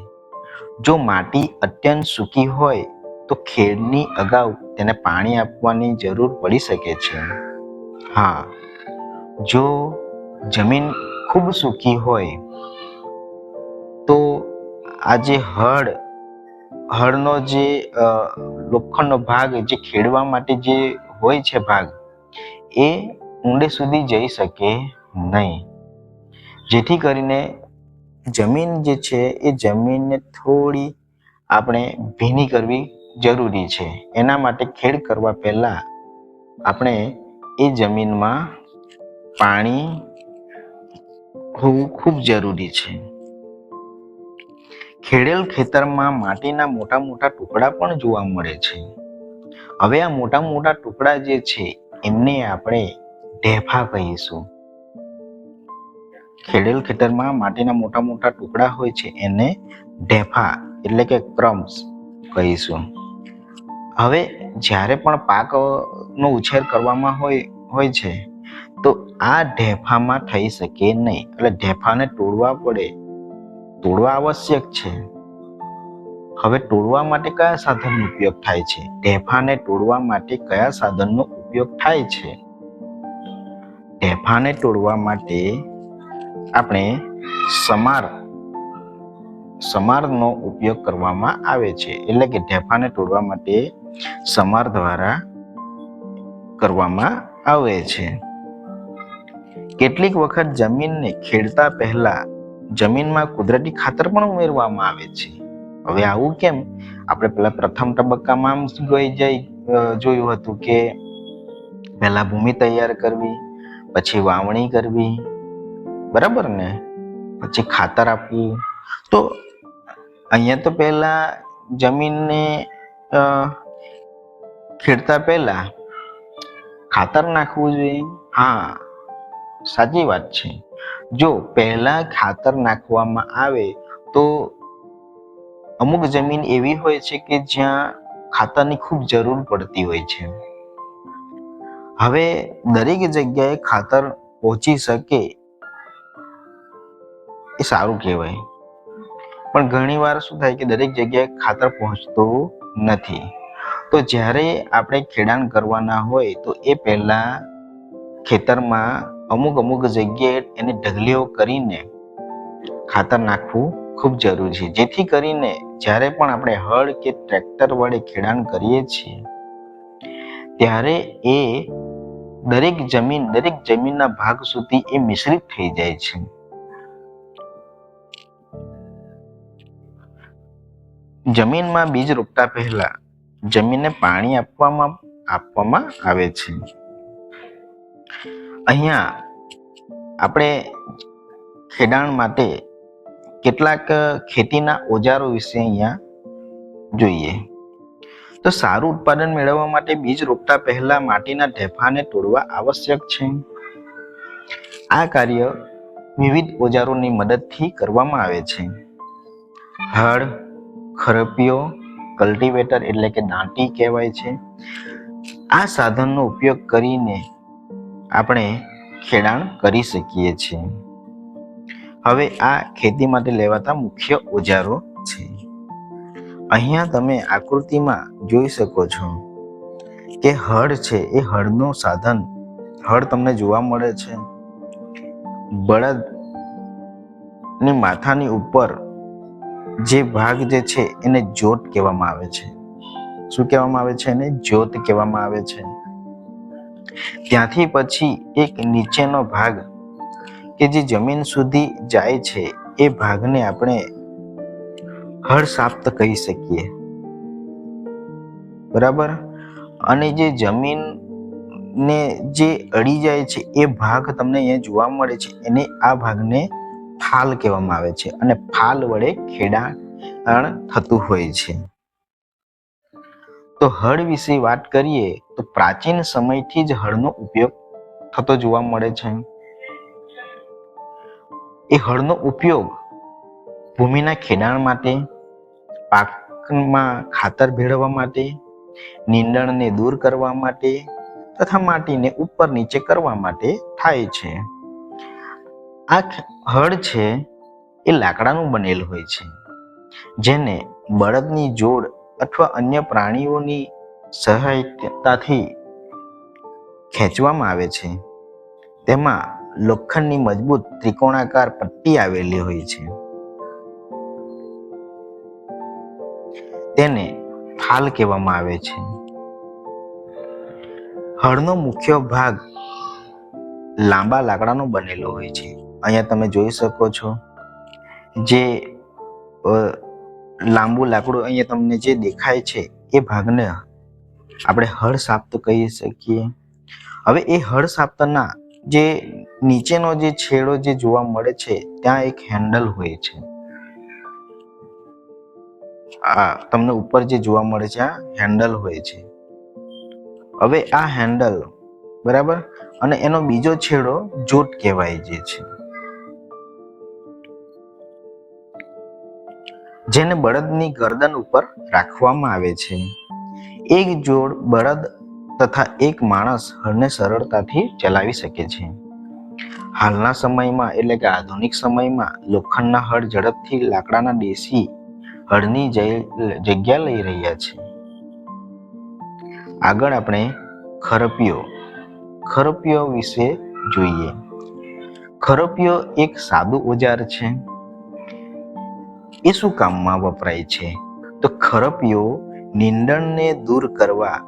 જો માટી અત્યંત સૂકી હોય તો ખેડની અગાઉ તેને પાણી આપવાની જરૂર પડી શકે છે. હા, જો જમીન ખૂબ સૂકી હોય તો આ જે હળનો જે લોખંડનો ભાગ જે ખેડવા માટે જે હોય છે ભાગ, એ ઊંડે સુધી જઈ શકે નહીં. જેથી કરીને જમીન જે છે એ જમીનને થોડી આપણે ભીની કરવી જરૂરી છે. એના માટે ખેડ કરવા પહેલા આપણે એ જમીનમાં પાણી હોવું ખૂબ જરૂરી છે. ખેડેલ ખેતરમાં માટીના મોટા મોટા ટુકડા પણ જોવા મળે છે. હવે આ મોટા મોટા ટુકડા જે છે એમને આપણે ઢેફા કહીશું. ખેડેલ ખેતરમાં માટીના મોટા મોટા ટુકડા હોય છે એને ઢેફા એટલે કે ક્રમ્સ કહીશું. હવે જ્યારે પણ પાકનો ઉછેર કરવામાં હોય છે તો આ ઢેફામાં થઈ શકે નહીં, એટલે ઢેફાને તોડવા પડે. તોડવા આવશ્યક છે. હવે તોડવા માટે કયા સાધનનો ઉપયોગ થાય છે? ઢેફાને તોડવા માટે કયા સાધનનો ઉપયોગ થાય છે? ઢેફાને તોડવા માટે આપણે સમારનો ઉપયોગ કરવામાં આવે છે. એટલે કે ઢેફાને તોડવા માટે સમાર દ્વારા કરવામાં આવે છે. કેટલીક વખત જમીનને ખેડતા પહેલા જમીનમાં કુદરતી ખાતર પણ ઉમેરવામાં આવે છે. હવે આવું કેમ? આપણે પેલા પ્રથમ તબક્કામાં જોયું હતું કે પહેલા ભૂમિ તૈયાર કરવી, પછી વાવણી કરવી, બરાબર ને, પછી ખાતર આપવું. તો અહીંયા તો પહેલા જમીનને ખેડતા પહેલા ખાતર નાખવું જોઈએ. હા, સાચી વાત છે. જો પહેલા ખાતર નાખવામાં આવે તો અમુક જમીન એવી હોય છે કે જ્યાં ખાતરની ખૂબ જરૂર પડતી હોય છે. હવે દરેક જગ્યાએ ખાતર પહોંચી શકે એ સારું કહેવાય, પણ ઘણી વાર શું થાય કે દરેક જગ્યાએ ખાતર પહોંચતું નથી. તો જ્યારે આપણે ખેડાણ કરવાના હોય તો એ પહેલા ખેતરમાં અમુક જગ્યાએ એને ઢગલીઓ કરીને ખાતર નાખવું ખૂબ જરૂરી છે, જેથી કરીને જ્યારે પણ આપણે હળ કે ટ્રેક્ટર વડે ખેડાણ કરીએ છીએ ત્યારે એ દરેક જમીનના ભાગ સુધી એ મિશ્રિત થઈ જાય છે. જમીનમાં બીજ રોપતા પહેલા જમીનને પાણી આપવામાં આવે છે. અહીંયા આપણે ખેડાણ માટે કેટલાક ખેતીના ઓજારો વિશે અહીંયા જોઈએ. તો સારું ઉત્પાદન મેળવવા માટે બીજ રોપતા પહેલા માટીના ઢેફાને તોડવા આવશ્યક છે. આ કાર્ય વિવિધ ઓજારોની મદદથી કરવામાં આવે છે. હળ, ખરપિયો, કલ્ટિવેટર એટલે કે દાંતી કહેવાય છે. આ સાધનનો ઉપયોગ કરીને આપણે ખેડાણ કરી શકીએ છીએ. હવે આ ખેતી માટે લેવાતા મુખ્ય ઓજારો છે. અહીંયા તમે આકૃતિમાં જોઈ શકો છો કે હળ છે, એ હળનું સાધન, હળ તમને જોવા મળે છે. બળદની માથાની ઉપર જે ભાગ જે છે એને જોત કહેવામાં આવે છે. શું કહેવામાં આવે છે? એને જોત કહેવામાં આવે છે. ત્યાંથી પછી એક નીચેનો ભાગ કે જે જમીન સુધી જાય છે એ ભાગને આપણે હળ સાપ્ત કહી શકીએ, બરાબર. અને જે જમીનને જે અડી જાય છે એ ભાગ તમને અહીંયા જોવા મળે છે, એને આ ભાગને ફાલ કહેવામાં આવે છે, અને ફાલ વડે ખેડાણ થતું હોય છે. તો હળ વિશે વાત કરીએ તો પ્રાચીન સમયથી જ હળનો ઉપયોગ થતો જોવા મળે છે. એ હળનો ઉપયોગ ભૂમિના ખેડાણ માટે, પાકમાં ખાતર ભેળવવા માટે, નીંદણને દૂર કરવા માટે તથા માટીને ઉપર નીચે કરવા માટે થાય છે. આ હળ છે એ લાકડાનું બનેલું હોય છે, જેને બળદની જોડ અથવા અન્ય પ્રાણીઓની સહાયતાથી ખેંચવામાં આવે છે. તેમાં લોખંડની મજબૂત ત્રિકોણાકાર પટ્ટી આવેલી હોય છે. તેને ફાલ કહેવામાં આવે છે. હળનો મુખ્ય ભાગ લાંબા લાકડાનો બનેલો હોય છે. અહીંયા તમે જોઈ શકો છો જે લાંબુ લાકડું અહીંયા તમને જે દેખાય છે એ ભાગને આપણે હળ સાપ્ત કહી શકીએ. હવે એ હળ સાપ્તના જે નીચેનો જે છેડો જે જોવા મળે છે ત્યાં એક હેન્ડલ હોય છે. તમને ઉપર જે જોવા મળે છે આ હેન્ડલ હોય છે. હવે આ હેન્ડલ, બરાબર, અને એનો બીજો છેડો જોત કહેવાય જે છે, જેને બળદની ગરદન ઉપર રાખવામાં આવે છે. એક જોડ બળદ તથા એક માણસ હળને સરળતાથી ચલાવી શકે છે. હાલના સમયમાં એટલે કે આધુનિક સમયમાં લોખંડના હળ ઝડપથી લાકડાના દેશી હળની જગ્યા લઈ રહ્યા છે. આગળ આપણે ખરપિયો વિશે જોઈએ. ખરપિયો એક સાદું ઓજાર છે. એ શું કામમાં વપરાય છે? તો ખરપિયો નીંદણને દૂર કરવા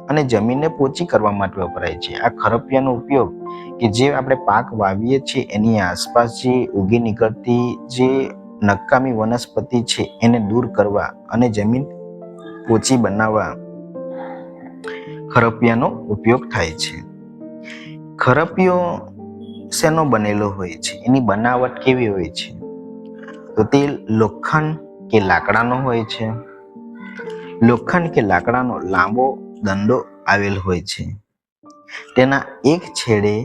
અને જમીનને પોચી કરવા માટે વપરાય છે. આ ખરપિયાનો ઉપયોગ કે જે આપણે પાક વાવીએ છીએ એની આસપાસ જે ઉગી નીકળતી જે નકામી વનસ્પતિ છે એને દૂર કરવા અને જમીન પોચી બનાવવા ખરપિયાનો ઉપયોગ થાય છે. ખરપિયો શેનો બનેલો હોય છે? એની બનાવટ કેવી હોય છે? તો તે લોખંડ કે લાકડાનો હોય છે. લોખંડ કે લાકડાનો લાંબો દંડો આવેલ હોય છે. તેના એક છેડે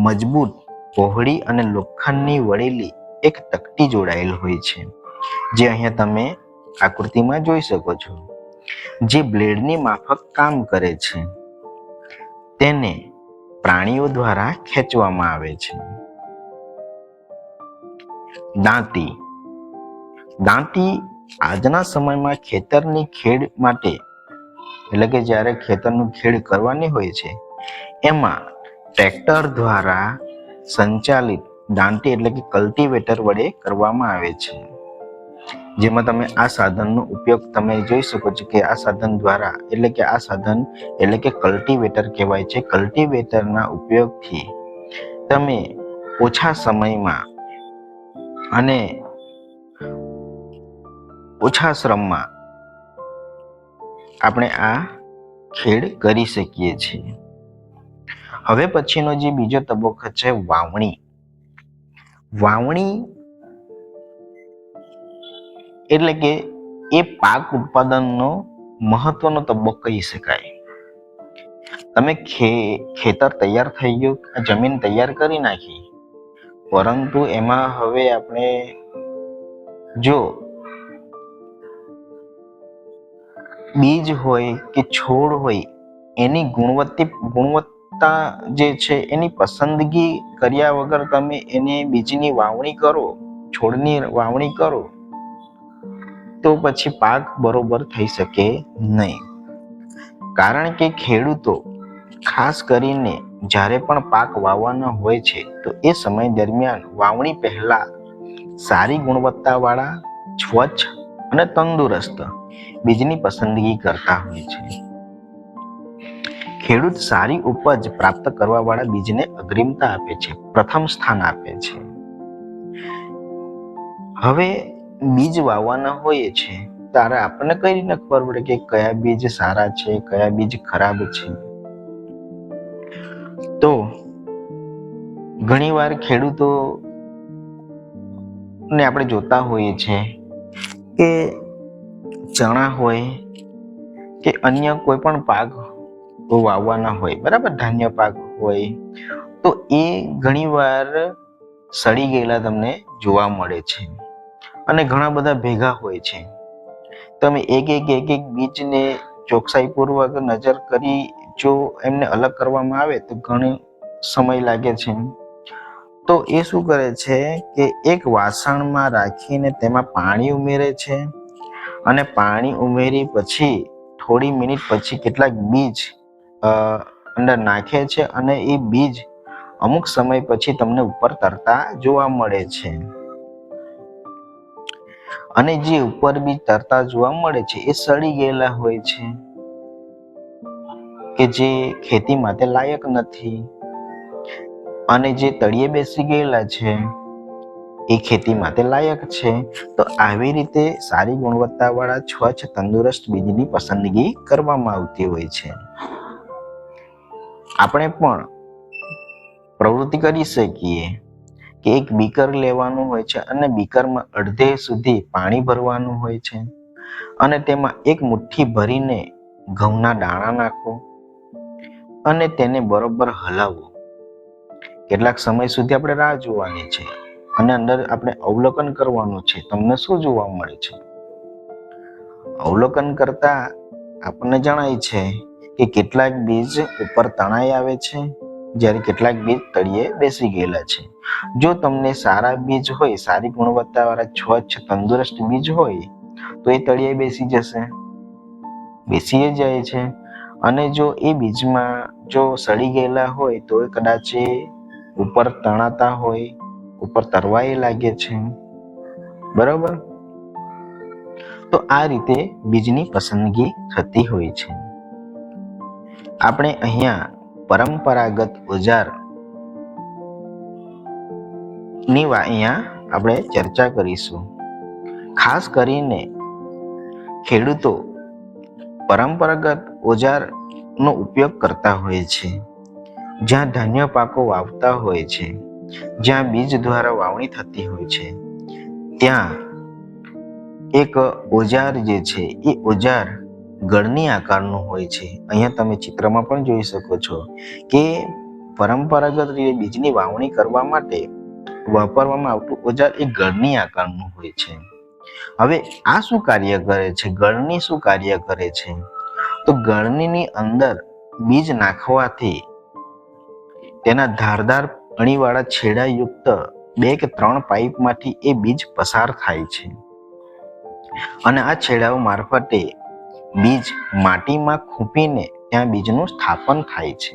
મજબૂત પહોળી અને લોખંડની વળેલી એક તકતી જોડાયેલ હોય છે, જે અહીંયા તમે આકૃતિમાં જોઈ શકો છો, જે બ્લેડની માફક કામ કરે છે. તેને પ્રાણીઓ દ્વારા ખેંચવામાં આવે છે. દાંતી આજના સમયમાં ખેતરની ખેડ માટે એટલે કે જ્યારે ખેતરનું ખેડ કરવાની હોય છે એમાં ટ્રેક્ટર દ્વારા સંચાલિત દાંતી એટલે કે કલ્ટિવેટર વડે કરવામાં આવે છે. જેમાં તમે આ સાધનનો ઉપયોગ તમે જોઈ શકો છો કે આ સાધન દ્વારા એટલે કે કલ્ટિવેટર કહેવાય છે. કલ્ટિવેટરના ઉપયોગથી તમે ઓછા સમયમાં અને ઓછા શ્રમમાં આપણે આ ખેડ કરી શકીએ છીએ. હવે પછીનો જે બીજો તબક્કો છે વાવણી. વાવણી એટલે કે એ પાક ઉત્પાદનનો મહત્વનો તબક્કો કહી શકાય. તમે ખેતર તૈયાર થઈ ગયું, જમીન તૈયાર કરી નાખી, પરંતુ એમાં હવે આપણે જો બીજ હોય કે છોડ હોય એની ગુણવત્તા જે છે એની પસંદગી કર્યા વગર તમે એને બીજની વાવણી કરો, છોડની વાવણી કરો, તો પછી પાક બરોબર થઈ શકે નહીં. કારણ કે ખેડૂતો ખાસ કરીને જ્યારે પણ પાક વાવવાનો હોય છે તો એ સમય દરમિયાન વાવણી પહેલા સારી ગુણવત્તાવાળા, સ્વચ્છ અને તંદુરસ્ત બીજની પસંદગી કરતા હોય છે. ખેડૂત સારી ઉપજ પ્રાપ્ત કરવા વાળા બીજને અગ્રિમતા આપે છે, પ્રથમ સ્થાન આપે છે. હવે બીજ વાવવાના હોય છે ત્યારે આપણને કઈ રીતે ખબર પડે કે કયા બીજ સારા છે, કયા બીજ ખરાબ છે? તો ઘણીવાર ખેડૂતો ને આપણે જોતા હોઈએ છીએ કે ચણા હોય કે અન્ય કોઈ પણ પાક વાવવાના હોય, બરાબર, ધાન્ય પાક હોય, તો એ ઘણીવાર સડી ગયેલા તમને જોવા મળે છે અને ઘણા બધા ભેગા હોય છે. તમે એક બીજને ચોકસાઈપૂર્વક નજર કરી જો એમને અલગ કરવામાં આવે તો ઘણો સમય લાગે છે. તો એ શું કરે છે કે એક વાસણમાં રાખીને તેમાં પાણી ઉમેરે છે અને પાણી ઉમેરી પછી થોડી મિનિટ પછી કેટલાક બીજ અંદર નાખે છે અને એ બીજ અમુક સમય પછી તમને ઉપર તરતા જોવા મળે છે. અને જે ઉપર બીજ તરતા જોવા મળે છે એ સડી ગયેલા હોય છે કે જે ખેતી માટે લાયક નથી, અને જે તળિયે બેસી ગયેલા છે એ ખેતી માટે લાયક છે. તો આવી રીતે સારી ગુણવત્તાવાળા, સ્વચ્છ, તંદુરસ્ત બીજની પસંદગી કરવામાં આવતી હોય છે. આપણે પણ પ્રવૃત્તિ કરી શકીએ કે એક બીકર લેવાનું હોય છે અને બીકરમાં અડધે સુધી પાણી ભરવાનું હોય છે અને તેમાં એક મુઠ્ઠી ભરીને ઘઉંના દાણા નાખો અને તેને બરોબર હલાવો. કેટલાક સમય સુધી આપણે રાહ જોવાની છે અને અંદર આપણે અવલોકન કરવાનું છે તમને શું જોવા મળે છે. અવલોકન કરતા આપણને જણાય છે કે કેટલાક બીજ ઉપર તણાઈ આવે છે, જ્યારે કેટલાક બીજ તળિયે બેસી ગયેલા છે. જો તમને સારા બીજ હોય, સારી ગુણવત્તાવાળા સ્વચ્છ તંદુરસ્ત બીજ હોય તો એ તળિયે બેસી જશે, બેસી જાય છે. અને જો એ બીજમાં જો સડી ગયેલા હોય તો એ કદાચ ઉપર તણાતા હોય, ઉપર તરવાય લાગે છે. બરાબર. તો આ રીતે બીજની પસંદગી થતી હોય છે. આપણે અહીંયા પરંપરાગત ઓજાર ની અહીંયા આપણે ચર્ચા કરીશું. ખાસ કરીને ખેડૂતો પરંપરાગત ઓજારનો ઉપયોગ કરતા હોય છે. જ્યાં ધાન્ય પાકો વાવતા હોય છે, જ્યાં બીજ દ્વારા વાવણી થતી હોય છે, ત્યાં એક ઓજાર જે છે એ ઓજાર ગળની આકારનું હોય છે. અહીંયા તમે ચિત્રમાં પણ જોઈ શકો છો કે પરંપરાગત રીતે બીજની વાવણી કરવા માટે વાપરવામાં આવતું ઓજાર એ ગળની આકારનું હોય છે. હવે આ શું કાર્ય કરે છે? ગળની શું કાર્ય કરે છે? તો ગળણીની અંદર બીજ નાખવાથી તેના ધારદાર અણીવાળા છેડાયુક્ત 2 કે 3 પાઇપમાંથી એ બીજ પસાર થાય છે અને આ છેડાઓ મારફતે બીજ માટીમાં ખૂંપીને ત્યાં બીજનું સ્થાપન થાય છે.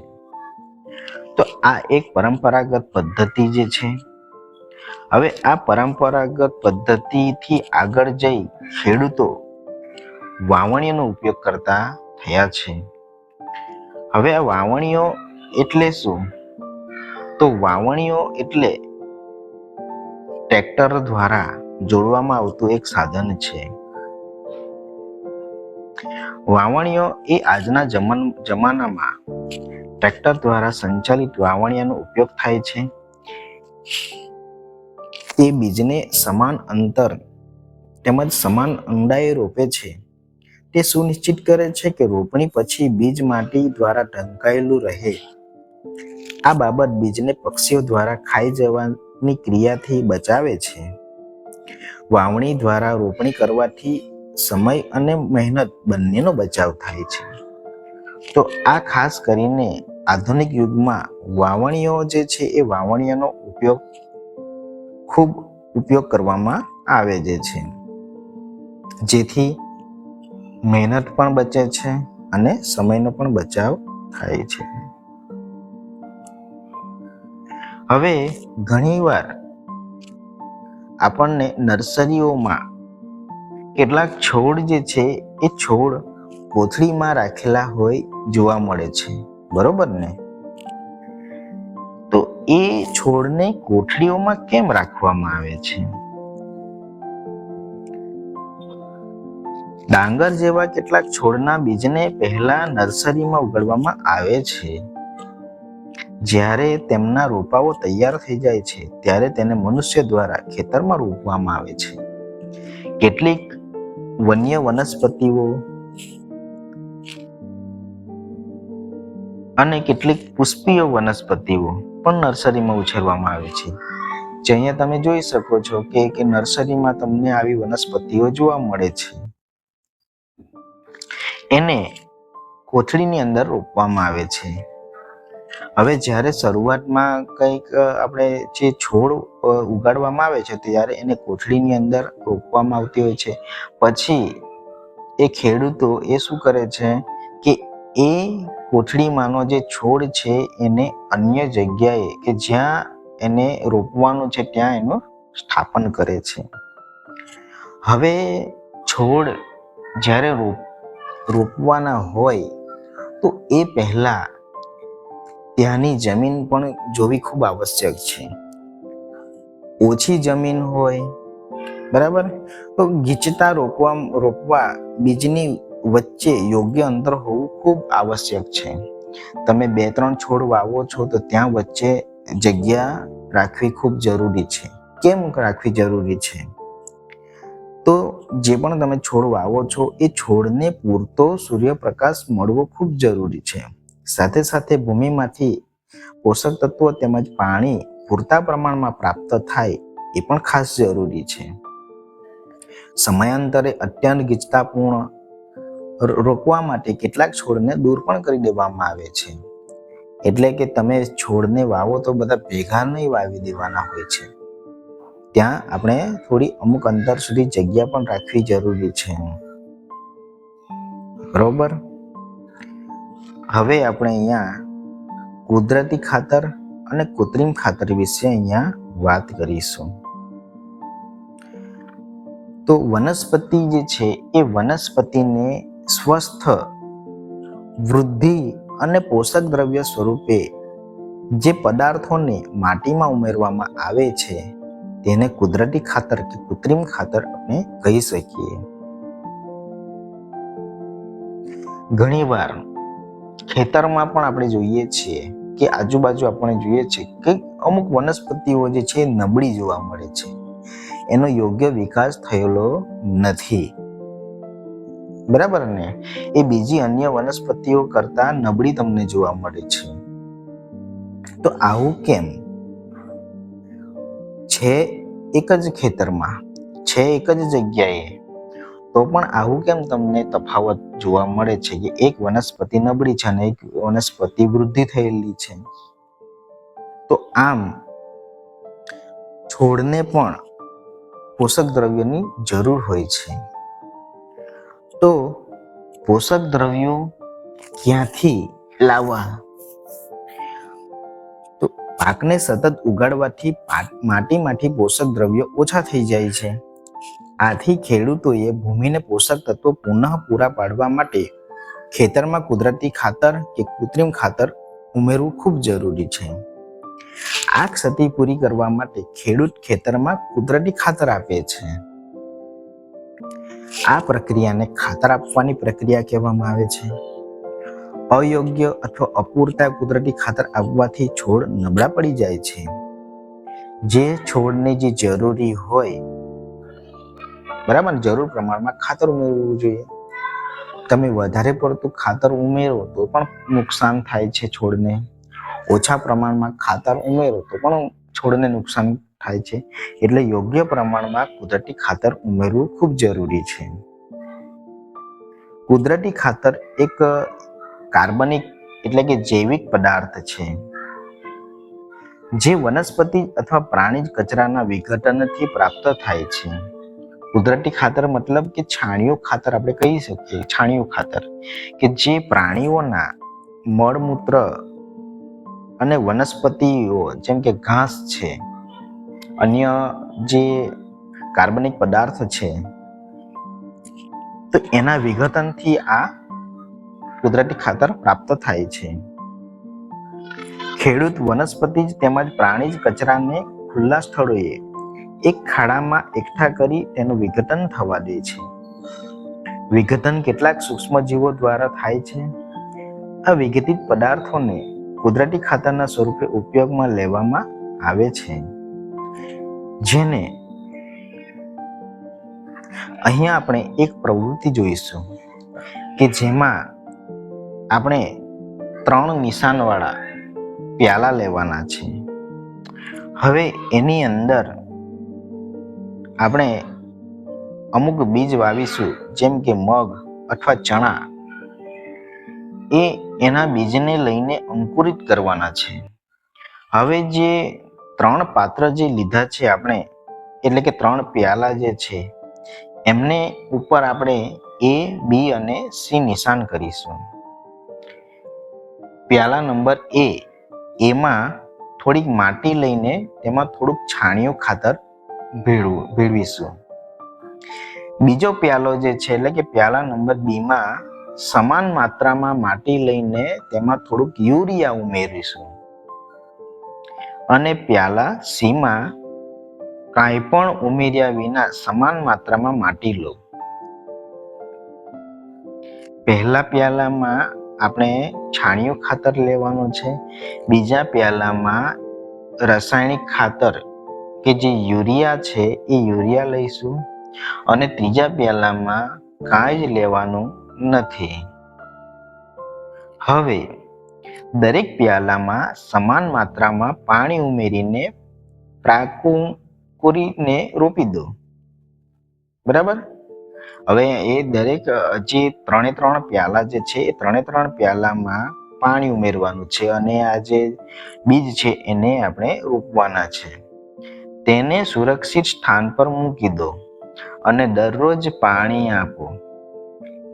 તો આ એક પરંપરાગત પદ્ધતિ જે છે. હવે આ પરંપરાગત પદ્ધતિથી આગળ જઈ ખેડૂતો વાવણીનો ઉપયોગ કરતા થયા છે. હવે આ વાવણીઓ એટલે શું? તો વાવણીઓ એટલે ટ્રેક્ટર દ્વારા જોડવામાં આવતું એક સાધન છે. વાવણીઓ એ આજના જમાનામાં ટ્રેક્ટર દ્વારા સંચાલિત વાવણીયાનો ઉપયોગ થાય છે. તે બીજને સમાન અંતર તેમજ સમાન ઊંડાઈએ રોપે છે. તે સુનિશ્ચિત કરે છે કે રોપણી પછી બીજ માટી દ્વારા ઢંકાયેલું રહે. આ બાબત બીજને પક્ષીઓ દ્વારા ખાઈ જવાની ક્રિયાથી બચાવે છે. વાવણી દ્વારા રોપણી કરવાથી સમય અને મહેનત બંનેનો બચાવ થાય છે. તો આ ખાસ કરીને આધુનિક યુગમાં વાવણીઓ જે છે એ વાવણીયાનો ખૂબ ઉપયોગ કરવામાં આવે છે, જેથી મહેનત પણ બચે છે અને સમયનો પણ બચાવ થાય છે. હવે ઘણીવાર આપણને નર્સરીઓમાં કેટલાક છોડ જે છે એ છોડ કોથળીમાં રાખેલા હોય જોવા મળે છે, બરોબર ને? તો એ છોડને કોથળીઓમાં કેમ રાખવામાં આવે છે? ડાંગર જેવા કેટલાક છોડના બીજને પહેલા નર્સરીમાં ઉગાડવામાં આવે છે. જ્યારે તેમના રોપાઓ તૈયાર થઈ જાય છે ત્યારે તેને મનુષ્ય દ્વારા ખેતરમાં રોપવામાં આવે છે. કેટલીક વન્ય વનસ્પતિઓ અને કેટલીક પુષ્પીય વનસ્પતિઓ પણ નર્સરીમાં ઉછેરવામાં આવે છે. જે અહીંયા તમે જોઈ શકો છો કે નર્સરીમાં તમને આવી વનસ્પતિઓ જોવા મળે છે. એને કોથળીની અંદર રોપવામાં આવે છે. હવે જ્યારે શરૂઆતમાં કંઈક આપણે જે છોડ ઉગાડવામાં આવે છે ત્યારે એને કોથળીની અંદર રોપવામાં આવતી હોય છે. પછી એ ખેડૂતો એ શું કરે છે કે એ કોથળીમાંનો જે છોડ છે એને અન્ય જગ્યાએ કે જ્યાં એને રોપવાનું છે ત્યાં એનું સ્થાપન કરે છે. હવે છોડ જ્યારે રોપવાના હોય તો એ પહેલા ત્યાંની જમીન પણ જોવી ખૂબ આવશ્યક છે. ઓછી જમીન હોય, બરાબર, તો ગીચતા રોપવા બીજની વચ્ચે યોગ્ય અંતર હોવું ખૂબ આવશ્યક છે. તમે 2-3 છોડ વાવો છો તો ત્યાં વચ્ચે જગ્યા રાખવી ખૂબ જરૂરી છે. કેમ રાખવી જરૂરી છે? તો જે પણ તમે છોડ વાવો છો એ છોડને પૂરતો સૂર્યપ્રકાશ મળવો ખૂબ જરૂરી છે. સાથે સાથે ભૂમિમાંથી પોષક તત્વો તેમજ પાણી પૂરતા પ્રમાણમાં પ્રાપ્ત થાય એ પણ ખાસ જરૂરી છે. સમયાંતરે અત્યંત ગીચતાપૂર્ણ રોકવા માટે કેટલાક છોડને દૂર પણ કરી દેવામાં આવે છે. એટલે કે તમે છોડને વાવો તો બધા ભેગા નહીં વાવી દેવાના હોય છે. ત્યાં આપણે થોડી અમુક અંતર સુધી જગ્યા પણ રાખવી જરૂરી છે. બરોબર. હવે આપણે અહીંયા કુદરતી ખાતર અને કૃત્રિમ ખાતર વિશે અહીંયા વાત કરીશું. તો વનસ્પતિ જે છે એ વનસ્પતિને સ્વસ્થ, વૃદ્ધિ અને પોષક દ્રવ્ય સ્વરૂપે જે પદાર્થોને માટીમાં ઉમેરવામાં આવે છે તેને કુદરતી ખાતર કે કૃત્રિમ ખાતર આપણે કહી શકીએ. ઘણીવાર ખેતરમાં પણ આપણે જોઈએ છીએ કે આજુબાજુ આપણે જોઈએ છીએ કે અમુક વનસ્પતિઓ જે છે નબળી જોવા મળે છે. એનો યોગ્ય વિકાસ થયેલો નથી. બરાબર ને? એ બીજી અન્ય વનસ્પતિઓ કરતા નબળી તમને જોવા મળે છે. તો આવું કેમ? છે એક જ ખેતરમાં, છે એક જ જગ્યાએ, તો પણ આવું કેમ તમને તફાવત જોવા મળે છે કે એક વનસ્પતિ નબળી છે અને એક વનસ્પતિ વૃદ્ધિ થયેલી છે? તો આમ છોડને પણ પોષક દ્રવ્યોની જરૂર હોય છે. તો પોષક દ્રવ્યો ક્યાંથી લાવવા? તો પાકને સતત ઉગાડવાથી માટીમાંથી પોષક દ્રવ્યો ઓછા થઈ જાય છે. આથી ખેડૂતોએ ભૂમિને પોષક તત્વો પુનઃ પૂરા પાડવા માટે ખેતરમાં કુદરતી ખાતર કે કૃત્રિમ ખાતર ઉમેરવું ખૂબ જરૂરી છે. આ ક્ષતિ પૂરી કરવા માટે ખેડૂત ખેતરમાં કુદરતી ખાતર આપે છે. આ પ્રક્રિયાને ખાતર આપવાની પ્રક્રિયા કહેવામાં આવે છે. અયોગ્ય અથવા અપૂરતા કુદરતી ખાતર આપવાથી છોડ નબળા પડી જાય છે. જે છોડને જે જરૂરી હોય, બરાબર, જરૂર પ્રમાણમાં ખાતર ઉમેરવું જોઈએ. તમે વધારે પડતું ખાતર ઉમેરો તો પણ નુકસાન થાય છે છોડને. ઓછા પ્રમાણમાં ખાતર ઉમેરો તો પણ છોડને નુકસાન થાય છે. એટલે યોગ્ય પ્રમાણમાં કુદરતી ખાતર ઉમેરવું ખૂબ જરૂરી છે. કુદરતી ખાતર એક કાર્બનિક એટલે કે જૈવિક પદાર્થ છે જે વનસ્પતિ અથવા પ્રાણી કચરાના વિઘટનથી પ્રાપ્ત થાય છે. કુદરતી ખાતર મતલબ કે છાણિયું ખાતર આપણે કહી શકીએ. છાણિયું ખાતર કે જે પ્રાણીઓના મળમૂત્ર અને વનસ્પતિઓ જેમ કે ઘાસ છે, અન્ય જે કાર્બનિક પદાર્થ છે, તો એના વિઘટનથી આ કુદરતી ખાતર પ્રાપ્ત થાય છે. ખેડૂત વનસ્પતિ તેમજ પ્રાણી કચરાને ખુલ્લા સ્થળોએ એક ખાડામાં એકઠા કરી તેનું વિઘટન થવા દે છે. વિઘટન કેટલાક સૂક્ષ્મજીવો દ્વારા થાય છે. આ વિઘટિત પદાર્થોને કુદરતી ખાતરના સ્વરૂપે ઉપયોગમાં લેવામાં આવે છે. જેને અહીંયા આપણે એક પ્રવૃત્તિ જોઈશું કે જેમાં આપણે 3 નિશાનવાળા પ્યાલા લેવાના છે. હવે એની અંદર આપણે અમુક બીજ વાવીશું, જેમ કે મગ અથવા ચણા. એના બીજને લઈને અંકુરિત કરવાના છે. હવે જે 3 પાત્ર જે લીધા છે આપણે, એટલે કે 3 પ્યાલા જે છે, એમને ઉપર આપણે A, B અને C નિશાન કરીશું. પ્યાલા નંબર A, એમાં થોડીક માટી લઈને તેમાં થોડુંક છાણિયું ખાતર ભેળવીશું. બીજો પ્યાલો જે છે એટલે કે પ્યાલા નંબર B માં સમાન માત્રામાં માટી લઈને તેમાં થોડુંક યુરિયા ઉમેરીશું. અને પ્યાલા C માં કાંઈ પણ ઉમેર્યા વિના સમાન માત્રામાં માટી લો. પહેલા પ્યાલામાં આપણે છાણિયું ખાતર લેવાનું છે. બીજા પ્યાલામાં રાસાયણિક ખાતર કે જે યુરિયા છે એ યુરિયા લઈશું. અને ત્રીજા પ્યાલામાં કાંઈ જ લેવાનું નથી. હવે દરેક પ્યાલામાં સમાન માત્રામાં પાણી ઉમેરીને પાકું પૂરીને રોપી દો. બરાબર? હવે એ દરેક જે 3 પ્યાલા જે છે એ 3 પ્યાલામાં પાણી ઉમેરવાનું છે અને આ જે બીજ છે એને આપણે રોપવાના છે. તેને સુરક્ષિત સ્થાન પર મૂકી દો અને દરરોજ પાણી આપો.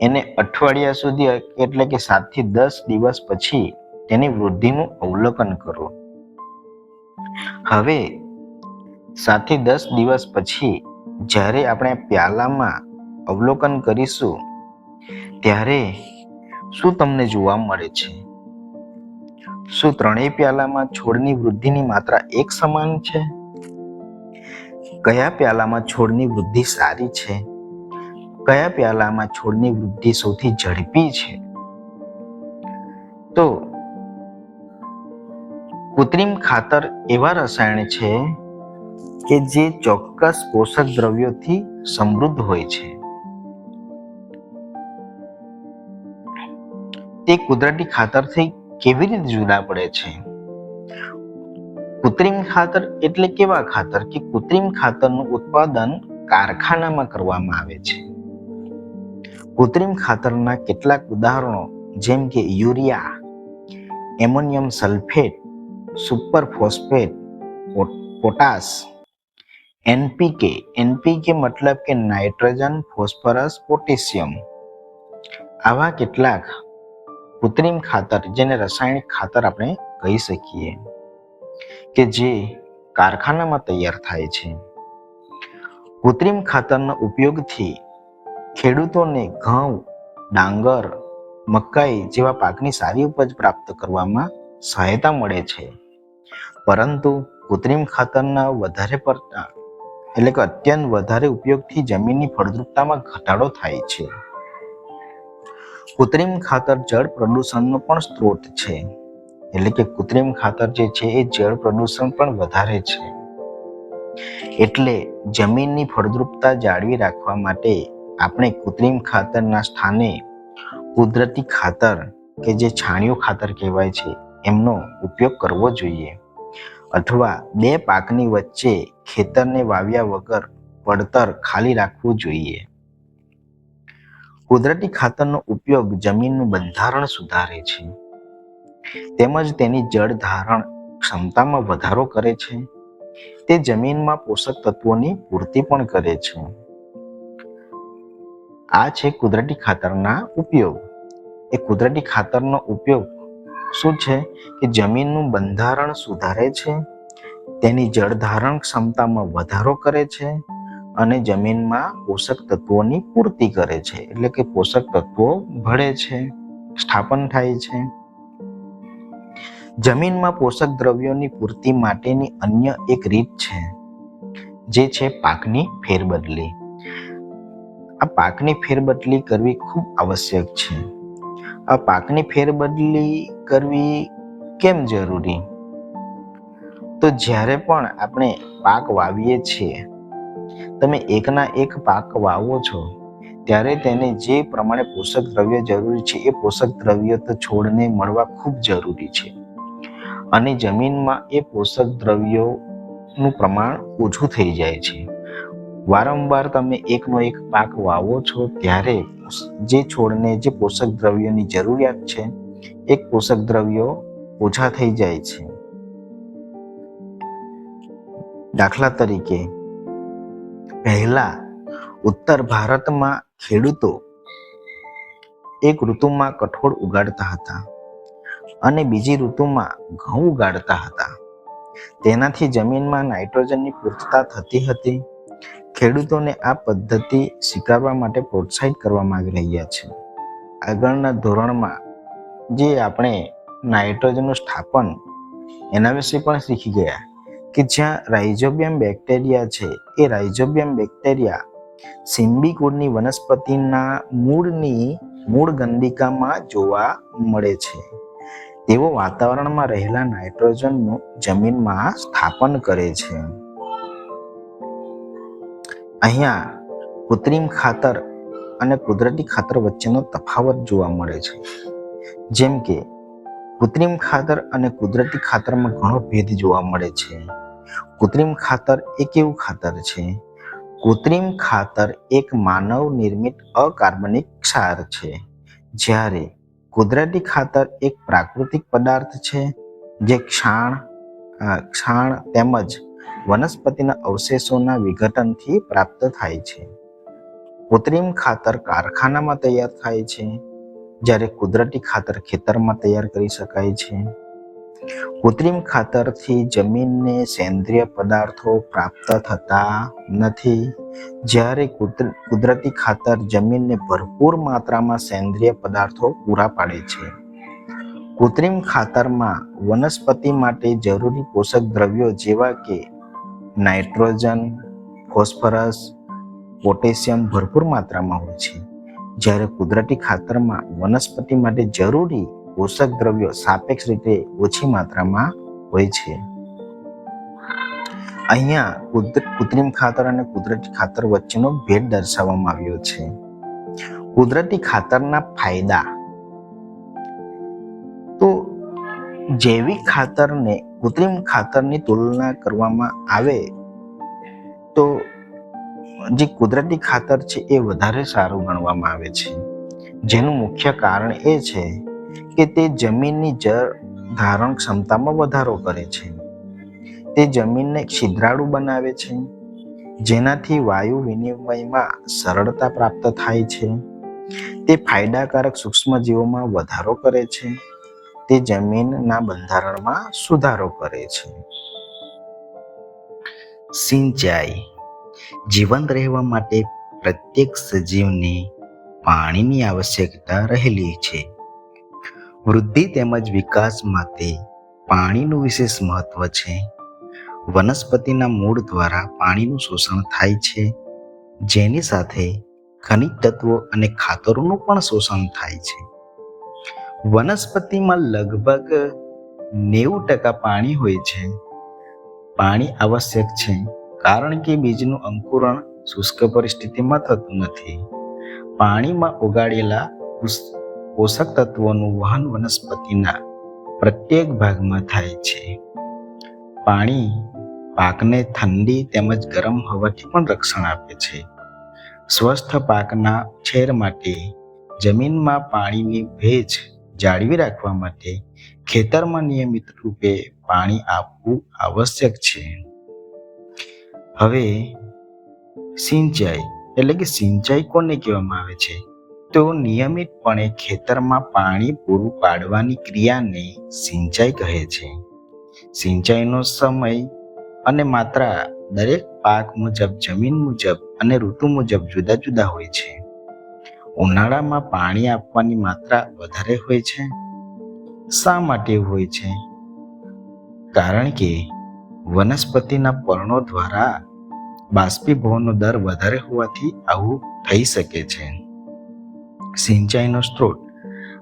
એને અઠવાડિયા સુધી એટલે કે 7 થી 10 દિવસ પછી તેની વૃદ્ધિનું અવલોકન કરો. હવે 7 થી 10 દિવસ પછી જ્યારે આપણે પ્યાલામાં અવલોકન કરીશું ત્યારે શું તમને જોવા મળે છે? શું 3 પ્યાલામાં છોડની વૃદ્ધિની માત્રા એક સમાન છે? કયા પ્યાલામાં છોડની વૃદ્ધિ સારી છે? કયા પ્યાલામાં છોડની વૃદ્ધિ સૌથી ઝડપી છે? તો કૃત્રિમ ખાતર એવા રસાયણ છે કે જે ચોક્કસ પોષક દ્રવ્યોથી સમૃદ્ધ હોય છે. તે કુદરતી ખાતરથી કેવી રીતે જુદા પડે છે? કૃત્રિમ ખાતર એટલે કેવા ખાતર કે કૃત્રિમ ખાતરનું ઉત્પાદન કારખાનામાં કરવામાં આવે છે. કૃત્રિમ ખાતરના કેટલાક ઉદાહરણો જેમ કે urea, ammonium sulphate, super phosphate, potash, NPK મતલબ કે નાઇટ્રોજન, ફોસ્ફરસ, પોટેશિયમ, આવા કેટલાક કૃત્રિમ ખાતર જેને રાસાયણિક ખાતર આપણે કહી શકીએ કે જે કારખાનામાં તૈયાર થાય છે. કૃત્રિમ ખાતરના ઉપયોગથી ખેડૂતોને ઘઉં, ડાંગર, મકાઈ જેવા પાકની સારી ઉપજ પ્રાપ્ત કરવામાં સહાયતા મળે છે. પરંતુ કૃત્રિમ ખાતરના વધારે પડતા એટલે કે અત્યંત વધારે ઉપયોગથી જમીનની ફળદ્રુપતામાં ઘટાડો થાય છે. કૃત્રિમ ખાતર જળ પ્રદૂષણનો પણ સ્ત્રોત છે. એટલે કે કૃત્રિમ ખાતર જે છે એ જળ પ્રદૂષણ પણ વધારે છે. એટલે જમીનની ફળદ્રુપતા જાળવી રાખવા માટે આપણે કૃત્રિમ ખાતરના સ્થાને કુદરતી ખાતર કે જે છાણિયું ખાતર કહેવાય છે એમનો ઉપયોગ કરવો જોઈએ. અથવા 2 પાકની વચ્ચે ખેતરને વાવ્યા વગર પડતર ખાલી રાખવું જોઈએ. કુદરતી ખાતરનો ઉપયોગ જમીનનું બંધારણ સુધારે છે તેમજ તેની જળ ધારણ ક્ષમતામાં વધારો કરે છે. તે જમીનમાં પોષક તત્વોની પૂર્તિ પણ કરે છે. આ છે કુદરતી ખાતરના ઉપયોગ. એ કુદરતી ખાતરનો ઉપયોગ શું છે કે જમીનનું બંધારણ સુધારે છે, તેની જળ ધારણ ક્ષમતામાં વધારો કરે છે અને જમીનમાં પોષક તત્વોની પૂર્તિ કરે છે. એટલે કે પોષક તત્વો ભળે છે, સ્થાપન થાય છે. જમીનમાં પોષક દ્રવ્યોની પૂર્તિ માટેની અન્ય એક રીત છે જે છે પાકની ફેરબદલી. આ પાકની ફેરબદલી કરવી ખૂબ આવશ્યક છે. આ પાકની ફેરબદલી કરવી કેમ જરૂરી? તો જ્યારે પણ આપણે પાક વાવીએ છીએ, તમે એકના એક પાક વાવો છો ત્યારે તેને જે પ્રમાણે પોષક દ્રવ્ય જરૂરી છે એ પોષક દ્રવ્ય તો છોડને મળવા ખૂબ જરૂરી છે અને જમીનમાં એ પોષક દ્રવ્યોનું પ્રમાણ ઓછું થઈ જાય છે. વારંવાર તમે એકનો એક પાક વાવો છો ત્યારે જે છોડને જે પોષક દ્રવ્યોની જરૂરિયાત છે એ પોષક દ્રવ્યો ઓછા થઈ જાય છે. દાખલા તરીકે પહેલા ઉત્તર ભારતમાં ખેડૂતો એક ઋતુમાં કઠોળ ઉગાડતા હતા અને બીજી ઋતુમાં ઘઉં ઉગાડતા હતા. તેનાથી જમીનમાં નાઇટ્રોજનની પૂર્તતા થતી હતી. ખેડૂતોને આ પદ્ધતિ સ્વીકારવા માટે પ્રોત્સાહિત કરવામાં આવી રહ્યા છે. આગળના ધોરણમાં જે આપણે નાઇટ્રોજનનું સ્થાપન એના વિશે પણ શીખી ગયા કે જ્યાં રાઇઝોબિયમ બેક્ટેરિયા છે એ રાઇઝોબિયમ બેક્ટેરિયા સિમ્બિકોડની વનસ્પતિના મૂળ ગંડિકામાં જોવા મળે છે. તેઓ વાતાવરણમાં રહેલા નાઇટ્રોજનનું જમીનમાં સ્થાપન કરે છે. અહીંયા કૃત્રિમ ખાતર અને કુદરતી ખાતર વચ્ચેનો તફાવત જોવા મળે છે. જેમ કે કૃત્રિમ ખાતર અને કુદરતી ખાતરમાં ઘણો ભેદ જોવા મળે છે. કૃત્રિમ ખાતર એ કેવું ખાતર છે? કૃત્રિમ ખાતર એક માનવ નિર્મિત અકાર્બનિક ક્ષાર છે, જ્યારે કુદરતી ખાતર એક પ્રાકૃતિક પદાર્થ છે જે ક્ષાર તેમજ વનસ્પતિના અવશેષોના વિઘટનથી પ્રાપ્ત થાય છે. કૃત્રિમ ખાતર કારખાનામાં તૈયાર થાય છે, જ્યારે કુદરતી ખાતર ખેતરમાં તૈયાર કરી શકાય છે. કૃત્રિમ ખાતરથી જમીનને સેન્દ્રિય પદાર્થો પ્રાપ્ત થતા નથી, જ્યારે કુદરતી ખાતર જમીનને ભરપૂર માત્રામાં સેન્દ્રિય પદાર્થો પૂરા પાડે છે. કૃત્રિમ ખાતરમાં વનસ્પતિ માટે જરૂરી પોષક દ્રવ્યો જેવા કે નાઇટ્રોજન, ફોસ્ફરસ, પોટેશિયમ ભરપૂર માત્રામાં હોય છે, જ્યારે કુદરતી ખાતરમાં વનસ્પતિ માટે જરૂરી પોષક દ્રવ્યો સાપેક્ષ રીતે ઓછી માત્રામાં હોય છે. અહીંયા કૃત્રિમ ખાતર અને કુદરતી ખાતર વચ્ચેનો ભેદ દર્શાવવામાં આવ્યો છે. કુદરતી ખાતરના ફાયદા. તો જૈવિક ખાતરને કૃત્રિમ ખાતરની તુલના કરવામાં આવે તો જે કુદરતી ખાતર છે એ વધારે સારું ગણવામાં આવે છે, જેનું મુખ્ય કારણ એ છે કે તે જમીનની જળ ધારણ ક્ષમતામાં વધારો કરે છે. તે જમીનને છિદ્રાળુ બનાવે છે, જેનાથી વાયુ વિનિમયમાં સરળતા પ્રાપ્ત થાય છે. તે ફાયદાકારક સૂક્ષ્મજીવોમાં વધારો કરે છે. તે જમીનના બંધારણમાં સુધારો કરે છે. સિંચાઈ. જીવંત રહેવા માટે પ્રત્યેક સજીવને પાણીની આવશ્યકતા રહેલી છે. વૃદ્ધિ તેમજ વિકાસ માટે પાણીનું વિશેષ મહત્વ છે. વનસ્પતિના મૂળ દ્વારા પાણીનું શોષણ થાય છે, જેની સાથે ખનિજ તત્વો અને ખાતરોનું પણ શોષણ થાય છે. વનસ્પતિમાં લગભગ 90% પાણી હોય છે. પાણી આવશ્યક છે કારણ કે બીજનું અંકુરણ શુષ્ક પરિસ્થિતિમાં થતું નથી. પાણીમાં ઓગાળેલા પોષક તત્વોનું વહન વનસ્પતિના પ્રત્યેક ભાગમાં થાય છે. પાણી પાકને ઠંડી તેમજ ગરમ હવાથી પણ રક્ષણ આપે છે. સ્વસ્થ પાકના ઉછેર માટે જમીનમાં પાણીની ભેજ જાળવી રાખવા માટે ખેતરમાં નિયમિત રૂપે પાણી આપવું આવશ્યક છે. હવે સિંચાઈ એટલે કે સિંચાઈ કોને કહેવામાં આવે છે? તો નિયમિતપણે ખેતરમાં પાણી પૂરું પાડવાની ક્રિયાને સિંચાઈ કહે છે. સિંચાઈનો સમય અને માત્રા દરેક પાક મુજબ, જમીન મુજબ અને ઋતુ મુજબ જુદા જુદા હોય છે. ઉનાળામાં પાણી આપવાની માત્રા વધારે હોય છે. શા માટે હોય છે? કારણ કે વનસ્પતિના પર્ણો દ્વારા બાષ્પીભવનનો દર વધારે હોવાથી આવું થઈ શકે છે. સિંચાઈનો સ્ત્રોત.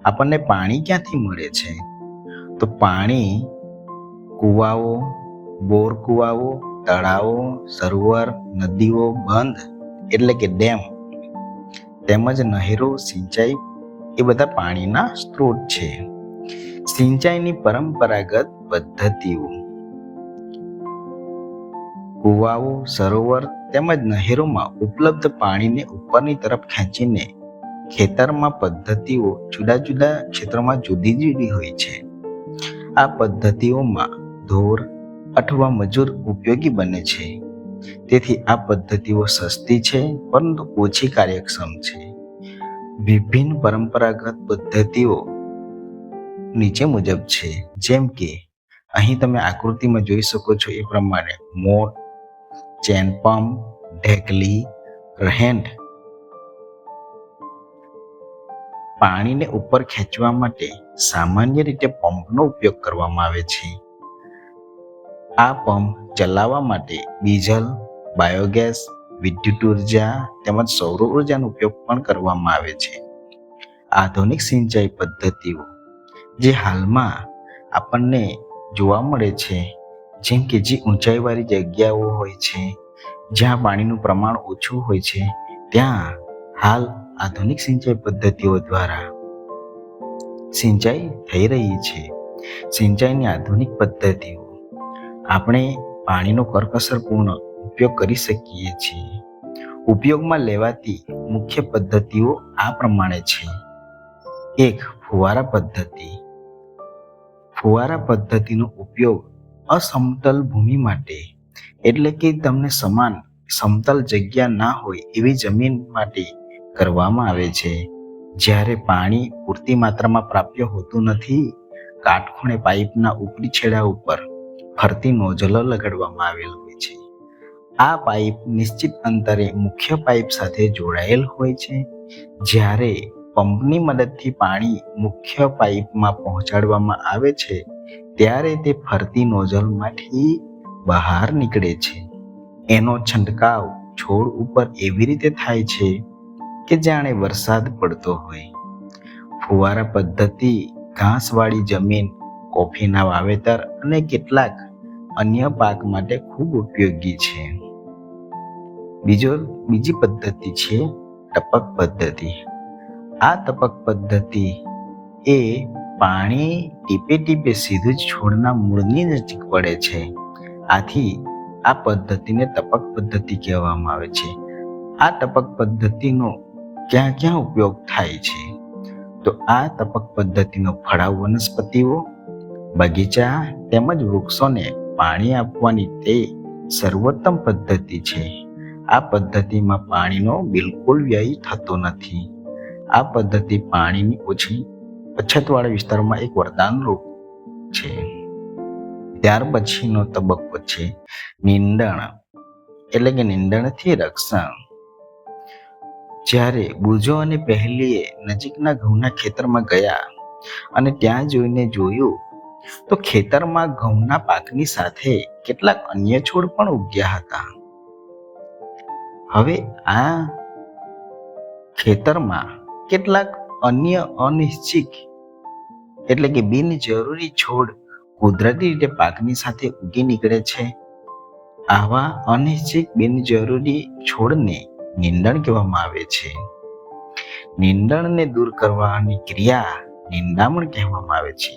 આપણને પાણી ક્યાંથી મળે છે? તો પાણી કુવાઓ, બોર કુવાઓ, તળાવો, સરોવર, નદીઓ, બંધ એટલે કે ડેમ તેમજ નહેરો, સિંચાઈ એ બધા પાણીના સ્ત્રોત છે. સિંચાઈની પરંપરાગત પદ્ધતિઓ. કુવાઓ, સરોવર તેમજ નહેરોમાં ઉપલબ્ધ પાણીને ઉપરની તરફ ખેંચીને ખેતરમાં પદ્ધતિઓ જુદા જુદા ક્ષેત્રોમાં જુદી જુદી હોય છે. આ પદ્ધતિઓમાં ઢોર અથવા મજૂર ઉપયોગી બને છે. તેથી આ પદ્ધતિઓ સસ્તી છે પરંતુ ઓછી કાર્યક્ષમ છે. વિભિન્ન પરંપરાગત પદ્ધતિઓ નીચે મુજબ છે, જેમ કે અહીં તમે આકૃતિમાં જોઈ શકો છો એ પ્રમાણે મોટ, ચેન પંપ, ઢેકલી, રહેંડ. પાણીને ઉપર ખેંચવા માટે સામાન્ય રીતે પંપનો ઉપયોગ કરવામાં આવે છે. આ પંપ ચલાવવા માટે ડીઝલ, બાયોગેસ, વિદ્યુત ઉર્જા તેમજ સૌર ઉર્જાનો ઉપયોગ પણ કરવામાં આવે છે. આધુનિક સિંચાઈ પદ્ધતિઓ જે હાલમાં આપણને જોવા મળે છે, જેમ કે જે ઊંચાઈવાળી જગ્યાઓ હોય છે, જ્યાં પાણીનું પ્રમાણ ઓછું હોય છે, ત્યાં હાલ આધુનિક સિંચાઈ પદ્ધતિઓ દ્વારા સિંચાઈ થઈ રહી છે. સિંચાઈની આધુનિક પદ્ધતિઓ આપણે પાણીનો કરકસરપૂર્ણ ઉપયોગ કરી શકીએ છીએ. ઉપયોગમાં લેવાતી મુખ્ય પદ્ધતિઓ આ પ્રમાણે છે. 1. ફુવારા પદ્ધતિ. ફુવારા પદ્ધતિનો ઉપયોગ અસમતલ ભૂમિ માટે, એટલે કે તમને સમાન સમતલ જગ્યા ના હોય એવી જમીન માટે કરવામાં આવે છે. જ્યારે પાણી પૂરતી માત્રામાં પ્રાપ્ય હોતું નથી, કાટખૂણે પાઇપના ઉપરી છેડા ઉપર ફરતી નોઝલો લગાડવામાં આવેલ હોય છે. આ પાઇપ નિશ્ચિત અંતરે મુખ્ય પાઇપ સાથે જોડાયેલ હોય છે. જ્યારે પંપની મદદથી પાણી મુખ્ય પાઇપમાં પહોંચાડવામાં આવે છે, ત્યારે તે ફરતી નોઝલમાંથી બહાર નીકળે છે. એનો છંટકાવ છોડ ઉપર એવી રીતે થાય છે કે જાણે વરસાદ પડતો હોય. ફુવારા પદ્ધતિ ઘાસવાળી જમીન, કોફીના વાવેતર અને કેટલાક અન્ય પાક માટે ખૂબ ઉપયોગી છે. બીજી પદ્ધતિ છે ટપક પદ્ધતિ. આ ટપક પદ્ધતિ એ પાણી ટીપે ટીપે સીધું જ છોડના મૂળની નજીક પડે છે. આથી આ પદ્ધતિને ટપક પદ્ધતિ કહેવામાં આવે છે. આ ટપક પદ્ધતિનો ક્યાં ક્યાં ઉપયોગ થાય છે? તો આ ટપક પદ્ધતિનો ફળાઉ વનસ્પતિઓ, બગીચા તેમજ વૃક્ષોને પાણી આપવાની તે સર્વોત્તમ પદ્ધતિ છે. આ પદ્ધતિમાં પાણીનો બિલકુલ વ્યય થતો નથી. આ પદ્ધતિ પાણીની ઓછી અછતવાળા વિસ્તારોમાં એક વરદાન રૂપ છે. ત્યાર પછીનો તબક્કો છે નીંદણ, એટલે કે નીંદણથી રક્ષણ. જ્યારે બુજો અને પહેલીએ નજીકના ઘઉંના ખેતરમાં ગયા અને ત્યાં જોયું તો ખેતરમાં ઘઉંના પાકની સાથે કેટલાક અન્ય છોડ પણ ઉગ્યા હતા. હવે આ ખેતરમાં કેટલાક અન્ય અનિશ્ચિત, એટલે કે બિનજરૂરી છોડ કુદરતી રીતે પાકની સાથે ઉગી નીકળે છે. આવા અનિશ્ચિત બિનજરૂરી છોડને નીંદણ કહેવામાં આવે છે. નીંદણને દૂર કરવાની ક્રિયા નિંદામણ કહેવામાં આવે છે.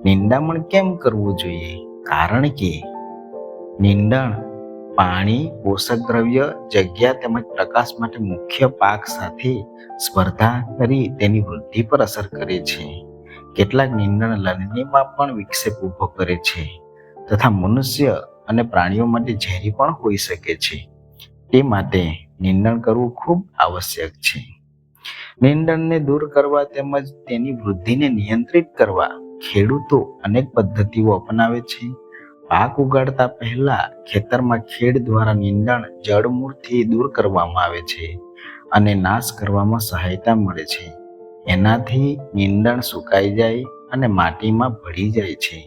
નિંદામણ કેમ કરવું જોઈએ? કારણ કે નીંદણ પાણી, પોષક દ્રવ્ય, જગ્યા તેમજ પ્રકાશ માટે મુખ્ય પાક સાથે સ્પર્ધા કરી તેની વૃદ્ધિ પર અસર કરે છે. કેટલાક નીંદણ લણણીમાં પણ વિક્ષેપ ઊભો કરે છે તથા મનુષ્ય અને પ્રાણીઓ માટે ઝેરી પણ હોઈ શકે છે. તે માટે નીંદણ કરવું ખૂબ આવશ્યક છે. નીંદણને દૂર કરવા તેમજ તેની વૃદ્ધિને નિયંત્રિત કરવા ખેડૂતો અનેક પદ્ધતિઓ અપનાવે છે. પાક ઉગાડતા પહેલા ખેતરમાં ખેડ દ્વારા નીંદણ જડમૂળથી દૂર કરવામાં આવે છે અને નાશ કરવામાં સહાયતા મળે છે. એનાથી નીંદણ સુકાઈ જાય અને માટીમાં ભળી જાય છે.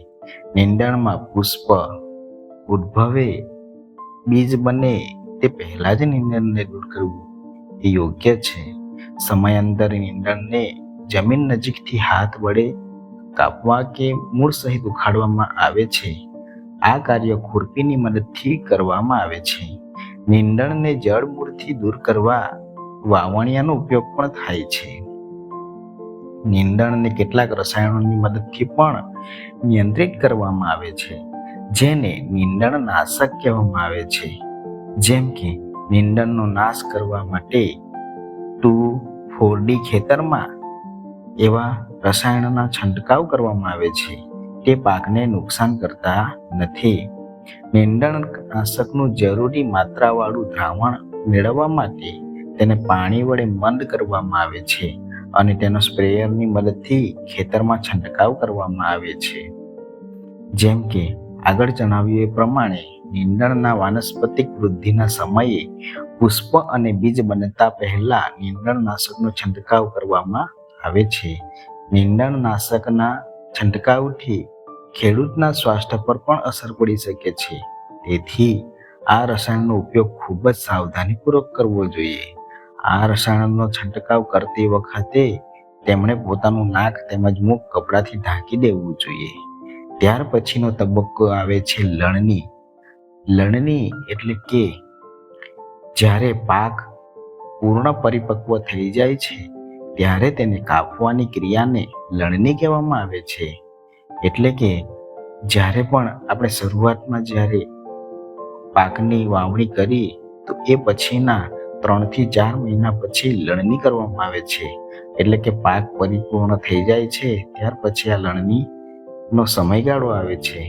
નીંદણમાં પુષ્પ ઉદ્ભવે, બીજ બને તે પહેલા જ નીંદણને દૂર કરવું એ યોગ્ય છે. સમયાંતરે નીંદણને જમીન નજીકથી હાથ વડે કાપવા કે મૂળ સહિત ઉખાડવામાં આવે છે. આ કાર્ય ખુરપીની મદદથી કરવામાં આવે છે. નીંદણને જડ મૂળથી દૂર કરવા વાવણિયાનો ઉપયોગ પણ થાય છે. નીંદણને કેટલાક રસાયણોની મદદથી પણ નિયંત્રિત કરવામાં આવે છે, જેને નીંદણનાશક કહેવામાં આવે છે. જેમ કે નીંદણનો નાશ કરવા માટે 2,4-D ખેતરમાં એવા રસાયણોના છંટકાવ કરવામાં આવે છે. તે પાકને નુકસાન કરતા નથી. નીંદણનાશકનું જરૂરી માત્રાવાળું દ્રાવણ મેળવવા માટે તેને પાણી વડે મંદ કરવામાં આવે છે અને તેનો સ્પ્રેયરની મદદથી ખેતરમાં છંટકાવ કરવામાં આવે છે. જેમ કે આગળ જણાવ્યું એ પ્રમાણે નીંદણના વાનસ્પતિક વૃદ્ધિના સમયે પુષ્પ અને બીજ બનતા પહેલા નીંદણનાશકનો છંટકાવ કરવામાં આવે છે. નીંદણનાશકના છંટકાવથી ખેડૂતના સ્વાસ્થ્ય પર પણ અસર પડી શકે છે. તેથી આ રસાયણનો ઉપયોગ ખૂબ જ સાવધાનીપૂર્વક કરવો જોઈએ. આ રસાયણનો છંટકાવ કરતી વખતે તેમણે પોતાનું નાક તેમજ મુખ કપડાથી ઢાંકી દેવું જોઈએ. ત્યાર પછીનો તબક્કો આવે છે લણણી. લણણી એટલે કે જ્યારે પાક પૂર્ણ પરિપક્વ થઈ જાય છે ત્યારે તેને કાપવાની ક્રિયાને લણણી કહેવામાં આવે છે. એટલે કે જ્યારે પણ આપણે શરૂઆતમાં જ્યારે પાકની વાવણી કરી તો એ પછીના 3 થી 4 મહિના પછી લણણી કરવામાં આવે છે. એટલે કે પાક પરિપૂર્ણ થઈ જાય છે ત્યાર પછી આ લણણી નો સમયગાળો આવે છે.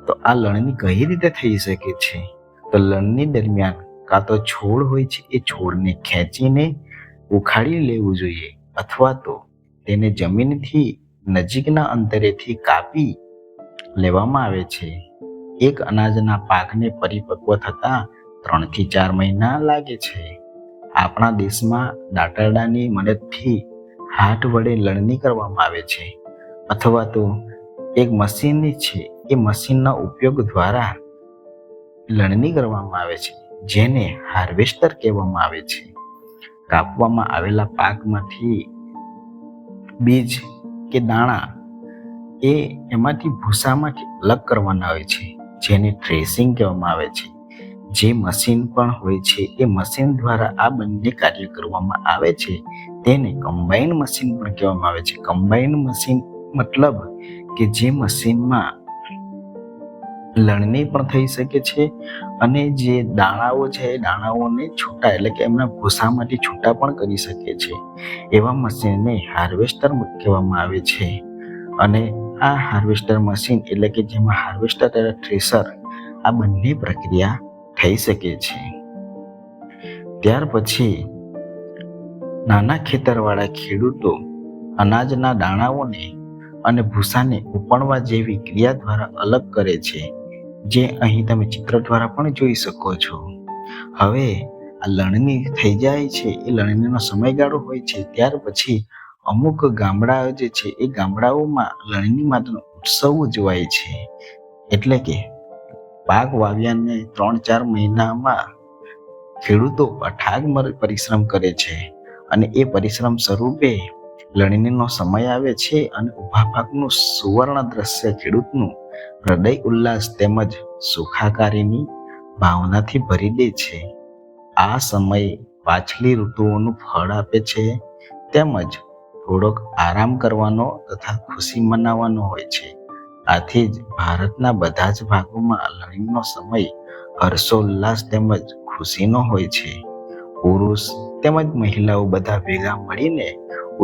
તો આ લણણી કઈ રીતે થઈ શકે છે? તો લણણી દરમિયાન કાં તો છોડ હોય છે એ છોડને ખેંચીને ઉખાડી લેવું જોઈએ, અથવા તો તેને જમીનથી નજીકના અંતરેથી કાપી લેવામાં આવે છે. એક અનાજના પાકને પરિપક્વ થતા 3 થી 4 મહિના લાગે છે. આપણા દેશમાં દાંતરડાની મદદથી હાથ વડે લણણી કરવામાં આવે છે, અથવા તો એક મશીન છે એ મશીનના ઉપયોગ દ્વારા લણણી કરવામાં આવે છે, જેને હાર્વેસ્ટર કહેવામાં આવે છે. કાપવામાં આવેલા પાકમાંથી બીજ કે દાણા એમાંથી ભૂસામાંથી અલગ કરવાના હોય છે, જેને થ્રેશિંગ કહેવામાં આવે છે. જે મશીન પણ હોય છે એ મશીન દ્વારા આ બંને કાર્ય કરવામાં આવે છે. તેને કમ્બાઈન મશીન પણ કહેવામાં આવે છે. કમ્બાઈન મશીન મતલબ કે જે મશીનમાં લણણી પણ થઈ શકે છે અને જે દાણાઓ છે એ દાણાઓને છૂટા એટલે કે એમના ભૂસામાંથી છૂટા પણ કરી શકે છે. એવા મશીનને હાર્વેસ્ટર કહેવામાં આવે છે. અને આ હાર્વેસ્ટર મશીન એટલે કે જેમાં હાર્વેસ્ટર અને થ્રેશર આ બંને પ્રક્રિયા થઈ શકે છે. ત્યાર પછી નાના ખેતરવાળા ખેડૂતો અનાજના દાણાઓને અને ભૂસાને ઉપણવા જેવી ક્રિયા દ્વારા અલગ કરે છે, જે અહીં તમે ચિત્ર દ્વારા પણ જોઈ શકો છો. હવે આ લણણી થઈ જાય છે, એ લણણીનો સમયગાળો હોય છે. ત્યાર પછી અમુક ગામડાઓ જે છે એ ગામડાઓમાં લણણી માટેનો ઉત્સવ ઉજવાય છે. એટલે કે પાક વાવ્યાને 3-4 મહિનામાં ખેડૂતો અથાગ પરિશ્રમ કરે છે અને એ પરિશ્રમ સ્વરૂપે લણણીનો સમય આવે છે અને ઊભા પાકનું સુવર્ણ દ્રશ્ય ખેડૂતનું હૃદય ઉલ્લાસ તેમજ સુખાકારીની ભાવનાથી ભરી દે છે. આ સમય પાછલી ઋતુઓનું ફળ આપે છે તેમજ થોડોક આરામ કરવાનો તથા ખુશી મનાવવાનો હોય છે. આથી જ ભારતના બધા જ ભાગોમાં લણણીનો સમય હર્ષોલ્લાસ તેમજ ખુશીનો હોય છે. પુરુષ તેમજ મહિલાઓ બધા ભેગા મળીને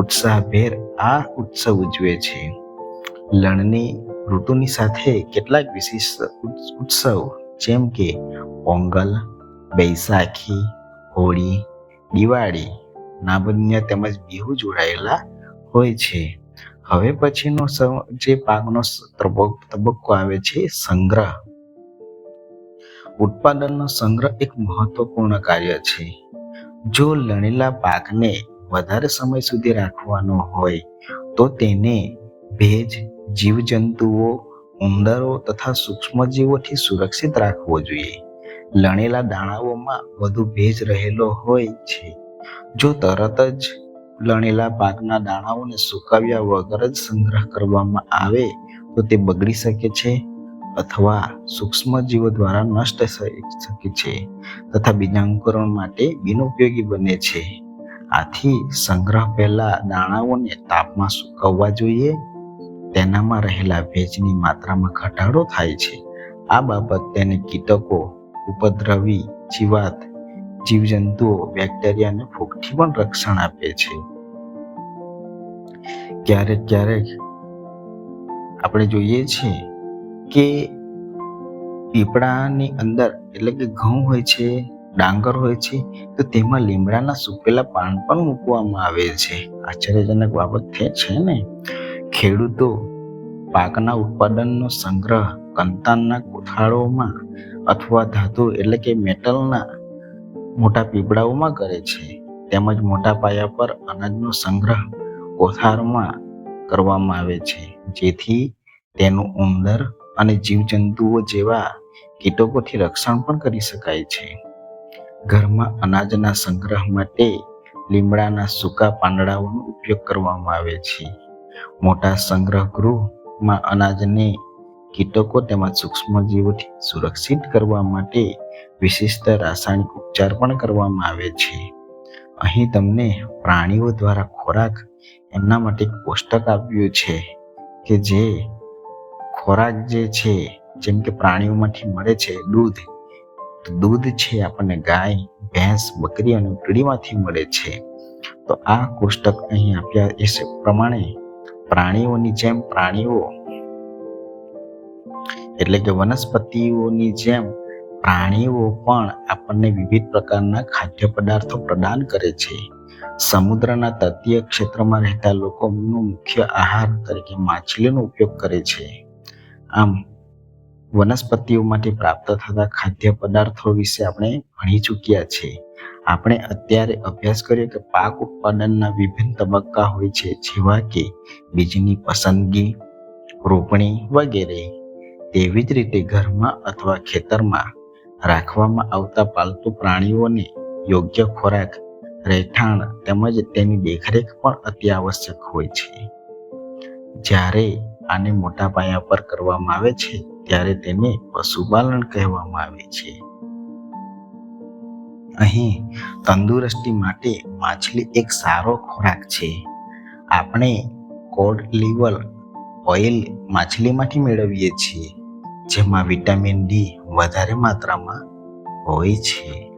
ઉત્સાહભેર આ ઉત્સવ ઉજવે છે. લણણી ઋતુની સાથે કેટલાક વિશિષ્ટ ઉત્સવ જેમ કે પોંગલ, બૈસાખી, હોળી, દિવાળી, નાબન્ય તેમજ બિહુ જોડાયેલા હોય છે. હવે પછીનો જે પાકનો તબક્કો આવે છે સંગ્રહ. ઉત્પાદનનો સંગ્રહ એક મહત્વપૂર્ણ કાર્ય છે. જો લણેલા પાકને વધારે સમય સુધી રાખવાનો હોય તો તેને ભેજ, જીવજંતુઓ, ઉંદરો તથા સૂક્ષ્મજીવોથી સુરક્ષિત રાખવો જોઈએ. લણેલા દાણાઓમાં વધુ ભેજ રહેલો હોય છે. જો તરત જ લણેલા પાકના દાણાઓને સુકાવ્યા વગર જ સંગ્રહ કરવામાં આવે તો તે બગડી શકે છે અથવા સૂક્ષ્મજીવો દ્વારા નષ્ટ થઈ શકે છે તથા બીજાંકુરણ માટે બિનઉપયોગી બને છે. આથી સંગ્રહ પહેલા દાણાઓને તાપમાં સુકવવા જોઈએ. તેનામાં રહેલા ભેજની માત્રામાં ઘટાડો થાય છે. આ બાબત તેને કીટકો, ઉપદ્રવી જીવાત, જીવજંતુઓ, બેક્ટેરિયા અને ફૂગથી પણ રક્ષણ આપે છે. ક્યારેક આપણે જોઈએ છીએ કે પીપળાની અંદર એટલે કે ઘઉં હોય છે, ડાંગર હોય છે, તો તેમાં લીમડાના સૂકેલા પાન પણ મૂકવામાં આવે છે. આશ્ચર્યજનક બાબત છે ને. ખેડૂતો પાકના ઉત્પાદનનો સંગ્રહ કંતાનના કોથળાઓમાં અથવા ધાતુ એટલે કે મેટલના મોટા પીપળાઓમાં કરે છે. તેમજ મોટા પાયા પર અનાજનો સંગ્રહ કોઠારમાં કરવામાં આવે છે, જેથી તેનું ઉંદર અને જીવજંતુઓ જેવા કીટકોથી રક્ષણ પણ કરી શકાય છે. ઘરમાં અનાજના સંગ્રહ માટે લીમડાના સૂકા પાંદડાઓનો ઉપયોગ કરવામાં આવે છે. મોટા સંગ્રહ ગૃહમાં અનાજને કીટકો તેમજ સૂક્ષ્મજીવોથી સુરક્ષિત કરવા માટે વિશિષ્ટ રાસાયણિક ઉપચાર પણ કરવામાં આવે છે. અહીં તમને પ્રાણીઓ દ્વારા ખોરાક એમના માટે પોષક આપ્યું છે કે જે ખોરાક જે છે જેમ કે પ્રાણીઓમાંથી મળે છે દૂધ, તો દૂધ છે આપણને ગાય, ભેંસ, બકરી અને ઉટડીમાંથી મળે છે. તો આ કોષ્ટક અહીં આપ્યા એ પ્રમાણે પ્રાણીઓની જેમ પ્રાણીઓ એટલે કે વનસ્પતિઓની જેમ પ્રાણીઓ પણ આપણને વિવિધ પ્રકારના ખાદ્ય પદાર્થો પ્રદાન કરે છે. સમુદ્રના તટીય ક્ષેત્રમાં રહેતા લોકોનો મુખ્ય આહાર તરીકે માછલીનો ઉપયોગ કરે છે. આમ વનસ્પતિઓમાંથી પ્રાપ્ત થતા ખાદ્ય પદાર્થો વિશે આપણે ભણી ચૂક્યા છીએ. આપણે અત્યારે અભ્યાસ કર્યો કે પાક ઉત્પાદનના વિભિન્ન તબક્કા હોય છે, જેવા કે બીજની પસંદગી, રોપણી વગેરે. તેવી જ રીતે ઘરમાં અથવા ખેતરમાં રાખવામાં આવતા પાલતુ પ્રાણીઓને યોગ્ય ખોરાક, રહેઠાણ તેમજ તેની દેખરેખ પણ અતિ આવશ્યક હોય છે. જ્યારે આને મોટા પાયા પર કરવામાં આવે છે ત્યારે તેને પશુપાલન કહેવામાં આવે છે. અહીં તંદુરસ્તી માટે માછલી એક સારો ખોરાક છે. આપણે કોડ લીવર ઓઇલ માછલીમાંથી મેળવીએ છીએ, જેમાં વિટામિન ડી વધારે માત્રામાં હોય છે.